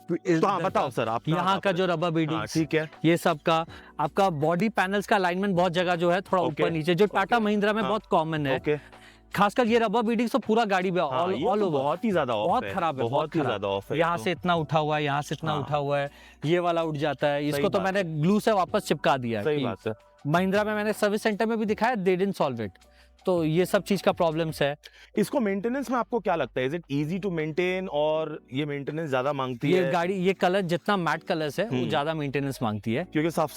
Speaker 2: तो हाँ बताओ सर, आप
Speaker 1: यहाँ का जो रबर बीडिंग,
Speaker 2: ठीक है,
Speaker 1: ये सब का आपका बॉडी पैनल्स का अलाइनमेंट बहुत जगह जो है थोड़ा ऊपर नीचे, जो टाटा महिंद्रा में बहुत कॉमन है। खासकर ये रबर बीडिंग तो पूरा गाड़ी में ऑल ओवर
Speaker 2: बहुत ही ज्यादा ऑफ है,
Speaker 1: बहुत खराब है, बहुत ही ज्यादा
Speaker 2: ऑफ है।
Speaker 1: यहाँ से इतना उठा हुआ है, यहाँ से इतना उठा हुआ है, ये वाला उठ जाता है। इसको तो मैंने ग्लू से वापस चिपका दिया।
Speaker 2: सही बात है।
Speaker 1: महिंद्रा में मैंने सर्विस सेंटर में भी दिखाया, दे डिडंट सॉल्व इट। तो ये सब चीज का प्रॉब्लम्स है।
Speaker 2: इसको मेंटेनेंस में आपको क्या लगता है, is it easy to maintain, और ये मेंटेनेंस ज्यादा मांगती है?
Speaker 1: ये गाड़ी, ये कलर जितना मैट कलर्स है वो ज्यादा मेंटेनेंस मांगती है,
Speaker 2: क्योंकि साफ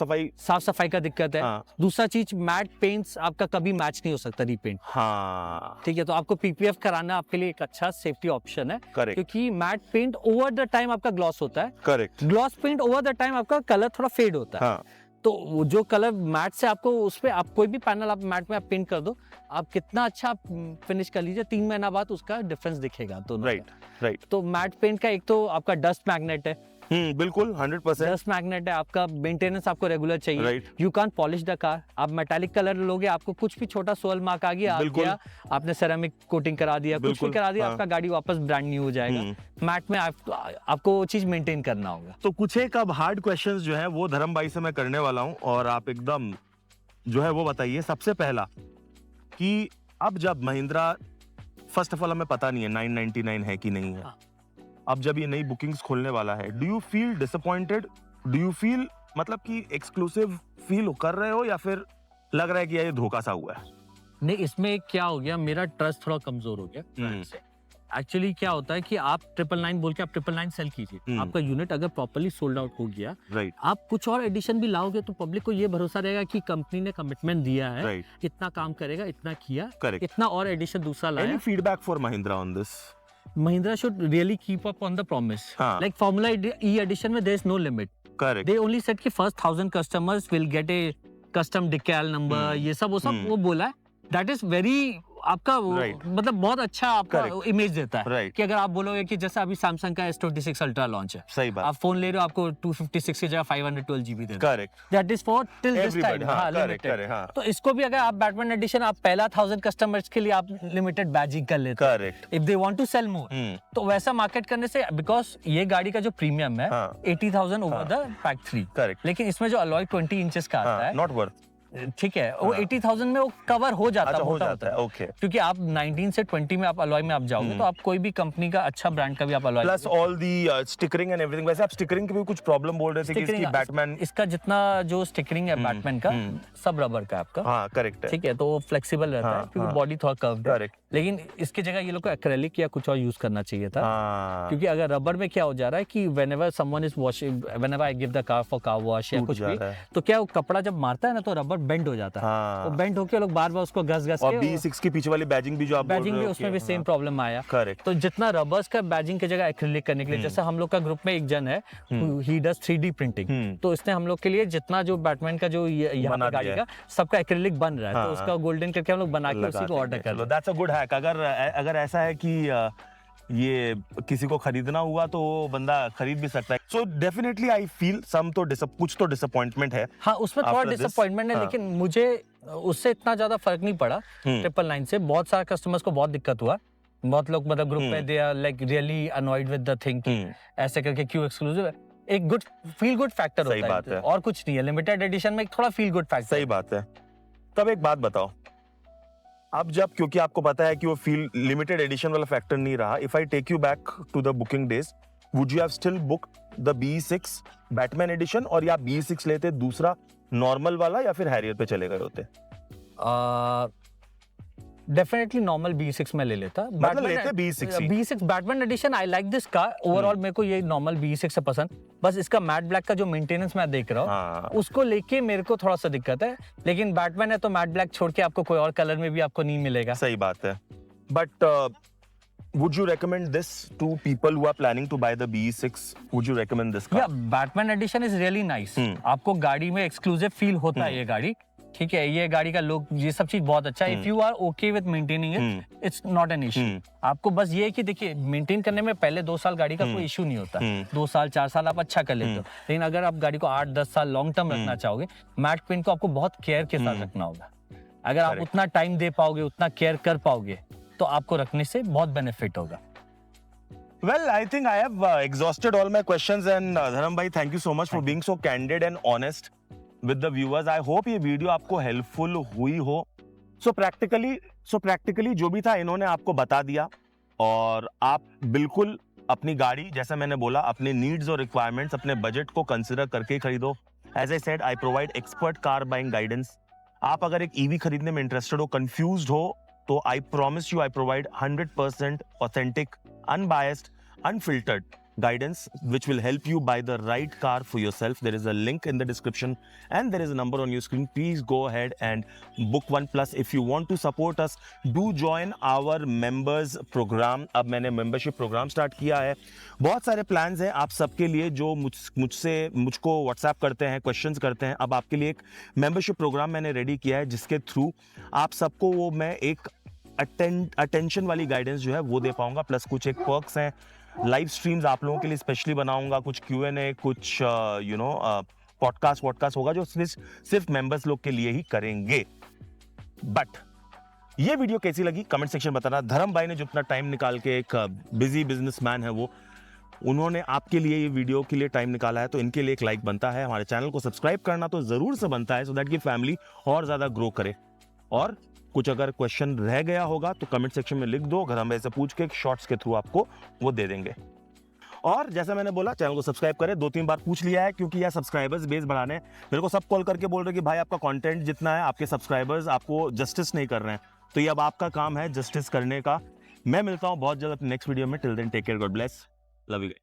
Speaker 2: सफाई
Speaker 1: का दिक्कत है। दूसरा चीज, मैट पेंट्स आपका कभी मैच नहीं हो सकता रीपेंट।
Speaker 2: हाँ,
Speaker 1: ठीक है, तो आपको PPF कराना आपके लिए एक अच्छा सेफ्टी ऑप्शन है, क्योंकि matte paint over the time आपका ग्लॉस होता है।
Speaker 2: Correct,
Speaker 1: gloss paint over the time आपका कलर थोड़ा फेड होता है। तो वो जो कलर मैट से आपको उस पे, आप कोई भी पैनल आप मैट में आप पेंट कर दो, आप कितना अच्छा फिनिश कर लीजिए, 3 महीना बाद उसका डिफरेंस दिखेगा। तो
Speaker 2: राइट।
Speaker 1: तो मैट पेंट का एक तो आपका डस्ट मैग्नेट है,
Speaker 2: बिल्कुल 100%
Speaker 1: डस्ट मैग्नेट है आपका, मेंटेनेंस आपको रेगुलर चाहिए। You can't polish the car. आप मेटालिक कलर लोगे, आपको कुछ भी छोटा सोल मार्क आ गया, आपने सेरामिक कोटिंग करा दिया, कुछ भी करा दिया, आपका गाड़ी वापस ब्रांड न्यू हो जाएगा। मैट में आपको वो चीज मेंटेन करना होगा।
Speaker 2: तो कुछ एक अब हार्ड क्वेश्चंस जो है वो धर्म भाई से मैं करने वाला हूँ, और आप एकदम जो है वो बताइए। सबसे पहला कि अब जब महिंद्रा, फर्स्ट ऑफ ऑल हमें पता नहीं है 999 है कि नहीं है, अब जब ये नई बुकिंग्स खोलने वाला है, do you feel disappointed? Do you feel मतलब कि एक्सक्लूसिव फील कर रहे हो, या फिर लग रहा है कि ये धोखा सा हुआ है?
Speaker 1: नहीं, इसमें क्या हो गया, मेरा ट्रस्ट थोड़ा कमजोर हो गया। एक्चुअली क्या होता है कि आप 999 बोल के आप 999 सेल कीजिए, आपका यूनिट अगर प्रॉपर्ली सोल्ड आउट हो गया, आप कुछ और एडिशन भी लाओगे तो पब्लिक को ये भरोसा रहेगा कि कंपनी ने कमिटमेंट दिया है, इतना काम करेगा, इतना किया, इतना और एडिशन दूसरा लाया।
Speaker 2: Any feedback for Mahindra on this?
Speaker 1: Mahindra should really keep up on the promise. Like Formula E edition में there is no limit.
Speaker 2: Correct.
Speaker 1: They only said कि first 1000 customers will get a custom decal number. ये सब वो बोला है. That is very आपका मतलब बहुत अच्छा आपका इमेज देता है कि अगर आप बोलोगे कि जैसे अभी सैमसंग का S26 अल्ट्रा लॉन्च है,
Speaker 2: सही बात,
Speaker 1: आप फोन ले रहे हो, आपको 256 की जगह 512 GB दे रहा है।
Speaker 2: Correct,
Speaker 1: that is for till this time, limited. तो इसको भी अगर आप बैटमैन एडिशन आप पहला 1000 कस्टमर्स के लिए आप लिमिटेड बैजिंग कर लेते हैं,
Speaker 2: correct,
Speaker 1: if they want to sell more, तो वैसा मार्केट करने से, बिकॉज ये गाड़ी का जो प्रीमियम है 80,000 ओवर द पैक 3,
Speaker 2: करेक्ट,
Speaker 1: लेकिन इसमें जो अलॉय 20 इंचेस का आता है,
Speaker 2: नॉट वर्थ
Speaker 1: ठीक है, वो
Speaker 2: हाँ।
Speaker 1: 80,000 में वो कवर हो जाता
Speaker 2: अच्छा,
Speaker 1: है,
Speaker 2: हो
Speaker 1: मोटा
Speaker 2: जाता है,
Speaker 1: होता है।
Speaker 2: ओके।
Speaker 1: क्योंकि आप 19 से 20 में आप अलॉय में आप जाओगे तो आप कोई भी कंपनी का अच्छा ब्रांड का भी आप alloy
Speaker 2: plus all the stickering and everything. वैसे आप स्टिकरिंग की भी कुछ प्रॉब्लम बोल रहे थे कि इसकी बैटमैन,
Speaker 1: इसका जितना जो स्टिकरिंग है बैटमैन का सब रबर का है आपका।
Speaker 2: हाँ करेक्ट है,
Speaker 1: ठीक है, तो वो फ्लेक्सिबल रहता है क्योंकि बॉडी थोड़ा कर्व्ड है।
Speaker 2: करेक्ट।
Speaker 1: लेकिन इसकी जगह ये लोग को एक्रेलिक या कुछ और यूज करना चाहिए था।
Speaker 2: हाँ,
Speaker 1: क्योंकि अगर रबर में क्या हो जा रहा है कि whenever someone is washing, whenever I give the car for car wash या
Speaker 2: टूट
Speaker 1: कुछ
Speaker 2: जा
Speaker 1: भी,
Speaker 2: रहा है।
Speaker 1: तो क्या वो कपड़ा जब मारता है ना तो रबर बेंड हो जाता है।
Speaker 2: हाँ।
Speaker 1: वो बेंड होके लोग बार बार उसको घस घस
Speaker 2: और
Speaker 1: के
Speaker 2: B6 की पीछे वाली बैजिंग भी जो आप बोल
Speaker 1: बैजिंग
Speaker 2: रहे
Speaker 1: भी
Speaker 2: हो,
Speaker 1: उसमें भी सेम प्रॉब्लम आया।
Speaker 2: करेक्ट।
Speaker 1: तो जितना रबर्स का बैजिंग की जगह एक्रिलिक करने के लिए, जैसे हम लोग का ग्रुप में एक जन है, ही डज 3D प्रिंटिंग, तो इसने हम लोग के लिए जितना जो बैटमैन का जो यहाँ
Speaker 2: बना
Speaker 1: पे गाड़ी
Speaker 2: दिया
Speaker 1: का सबका एक्रिलिक बन रहा है,
Speaker 2: हाँ।
Speaker 1: तो उसका गोल्डन करके हम लोग बना के उसी को ऑर्डर कर
Speaker 2: चलो दैट्स अ गुड हैक। अगर ऐसा है कि ये किसी को खरीदना हुआ तो वो बंदा खरीद भी सकता है। So definitely I feel some तो कुछ तो डिसअपॉइंटमेंट है।
Speaker 1: हाँ, उसमें थोड़ा
Speaker 2: After this,
Speaker 1: डिसअपॉइंटमेंट है,
Speaker 2: हाँ।
Speaker 1: लेकिन मुझे उससे इतना ज्यादा फर्क नहीं पड़ा। 999 से बहुत सारे कस्टमर्स को बहुत दिक्कत हुआ। बहुत लोग मतलब ग्रुप में they are like really annoyed with the thing कि ऐसे करके क्यों एक्सक्लूसिव है। एक गुड फील गुड फैक्टर
Speaker 2: सही
Speaker 1: होता
Speaker 2: बात है।
Speaker 1: और कुछ नहीं है। लिमिटेड एडिशन में एक थोड़ा फील गुड फैक्टर।
Speaker 2: सही बात है। तब एक बात बताओ, अब जब क्योंकि आपको पता है कि वो फील लिमिटेड एडिशन वाला फैक्टर नहीं रहा, if I take you back to the booking days, would you have still book the B6 Batman edition, और या B6 लेते दूसरा नॉर्मल वाला, या फिर हैरियर पे चले गए होते?
Speaker 1: डेफिनेटली नॉर्मल B6 में ले लेता।
Speaker 2: मतलब लेते B6 ही।
Speaker 1: B6 Batman edition I like this car overall. मेरे को ये नॉर्मल B6 से पसंद, बस इसका मैट ब्लैक का जो मेंटेनेंस मैं देख रहा हूँ
Speaker 2: हाँ।
Speaker 1: उसको लेके मेरे को थोड़ा सा दिक्कत है। लेकिन बैटमैन है तो मैट ब्लैक छोड़ के आपको कोई और कलर में भी आपको नहीं मिलेगा।
Speaker 2: सही बात है। But would you recommend this to people who are planning to buy the B6? Would you recommend this car?
Speaker 1: या Batman edition is really nice. आपको गाड़ी में एक्सक्लूसिव फील होता है ये गाड़ी। ठीक है, ये गाड़ी का लुक, ये सब चीज बहुत अच्छा है। If you are okay with maintaining it, it's not an issue. आपको बस ये है कि देखिए, मेंटेन करने में पहले 2 साल गाड़ी का कोई इशू नहीं होता। 2 साल 4 साल आप अच्छा कर लेते हो। लेकिन अगर आप गाड़ी को 8-10 साल लॉन्ग टर्म रखना चाहोगे, मैट पेंट को आपको बहुत केयर के साथ रखना होगा। अगर आप उतना टाइम दे पाओगे, उतना केयर कर पाओगे, तो आपको रखने से बहुत बेनिफिट होगा।
Speaker 2: Well, I think I have exhausted all my questions, and Dharam bhai, thank you so much for being so candid and honest with the viewers. I hope ये वीडियो आपको हेल्पफुल हुई हो। So practically जो भी था इन्होंने आपको बता दिया, और आप बिल्कुल अपनी गाड़ी, जैसा मैंने बोला, अपने नीड्स और रिक्वायरमेंट्स, अपने बजट को कंसिडर करके खरीदो। As I said, I provide expert car buying guidance. आप अगर एक EV खरीदने में इंटरेस्टेड हो, कंफ्यूज्ड हो, तो I promise you I provide 100% authentic, unbiased, unfiltered guidance which will help you buy the right car for yourself. There is a link in the description and there is a number on your screen. Please go ahead and book one. Plus, if you want to support us, do join our members program. अब मैंने membership program start किया है। बहुत सारे plans हैं आप सबके लिए, जो मुझको WhatsApp करते हैं, questions करते हैं। अब आपके लिए एक membership program मैंने ready किया है, जिसके थ्रू आप सबको वो मैं एक अटेंशन वाली गाइडेंस जो है वो दे पाऊंगा। प्लस कुछ एक पर्क्स हैं, लाइव स्ट्रीम्स आप लोगों के लिए स्पेशली बनाऊंगा, कुछ Q&A, कुछ पॉडकास्ट होगा जो सिर्फ मेंबर्स लोग के लिए ही करेंगे। बट ये वीडियो कैसी लगी कमेंट सेक्शन बताना। धर्म भाई ने जो अपना टाइम निकाल के, एक बिजी बिजनेसमैन है वो, उन्होंने आपके लिए ये वीडियो के लिए टाइम निकाला है, तो इनके लिए एक लाइक बनता है। हमारे चैनल को सब्सक्राइब करना तो जरूर से बनता है, सो दैट कि फैमिली और ज्यादा ग्रो करे। और कुछ अगर क्वेश्चन रह गया होगा तो कमेंट सेक्शन में लिख दो, घर हम ऐसे पूछ के शॉर्ट्स के थ्रू आपको वो दे देंगे। और जैसा मैंने बोला, चैनल को सब्सक्राइब करें। 2-3 बार पूछ लिया है, क्योंकि यार सब्सक्राइबर्स बेस बढ़ाने मेरे को सब कॉल करके बोल रहे कि भाई आपका कंटेंट जितना है, आपके सब्सक्राइबर्स आपको जस्टिस नहीं कर रहे हैं। तो ये अब आपका काम है जस्टिस करने का। मैं मिलता हूं बहुत जल्द अपने नेक्स्ट वीडियो में। Till then take care, God bless, love you guys.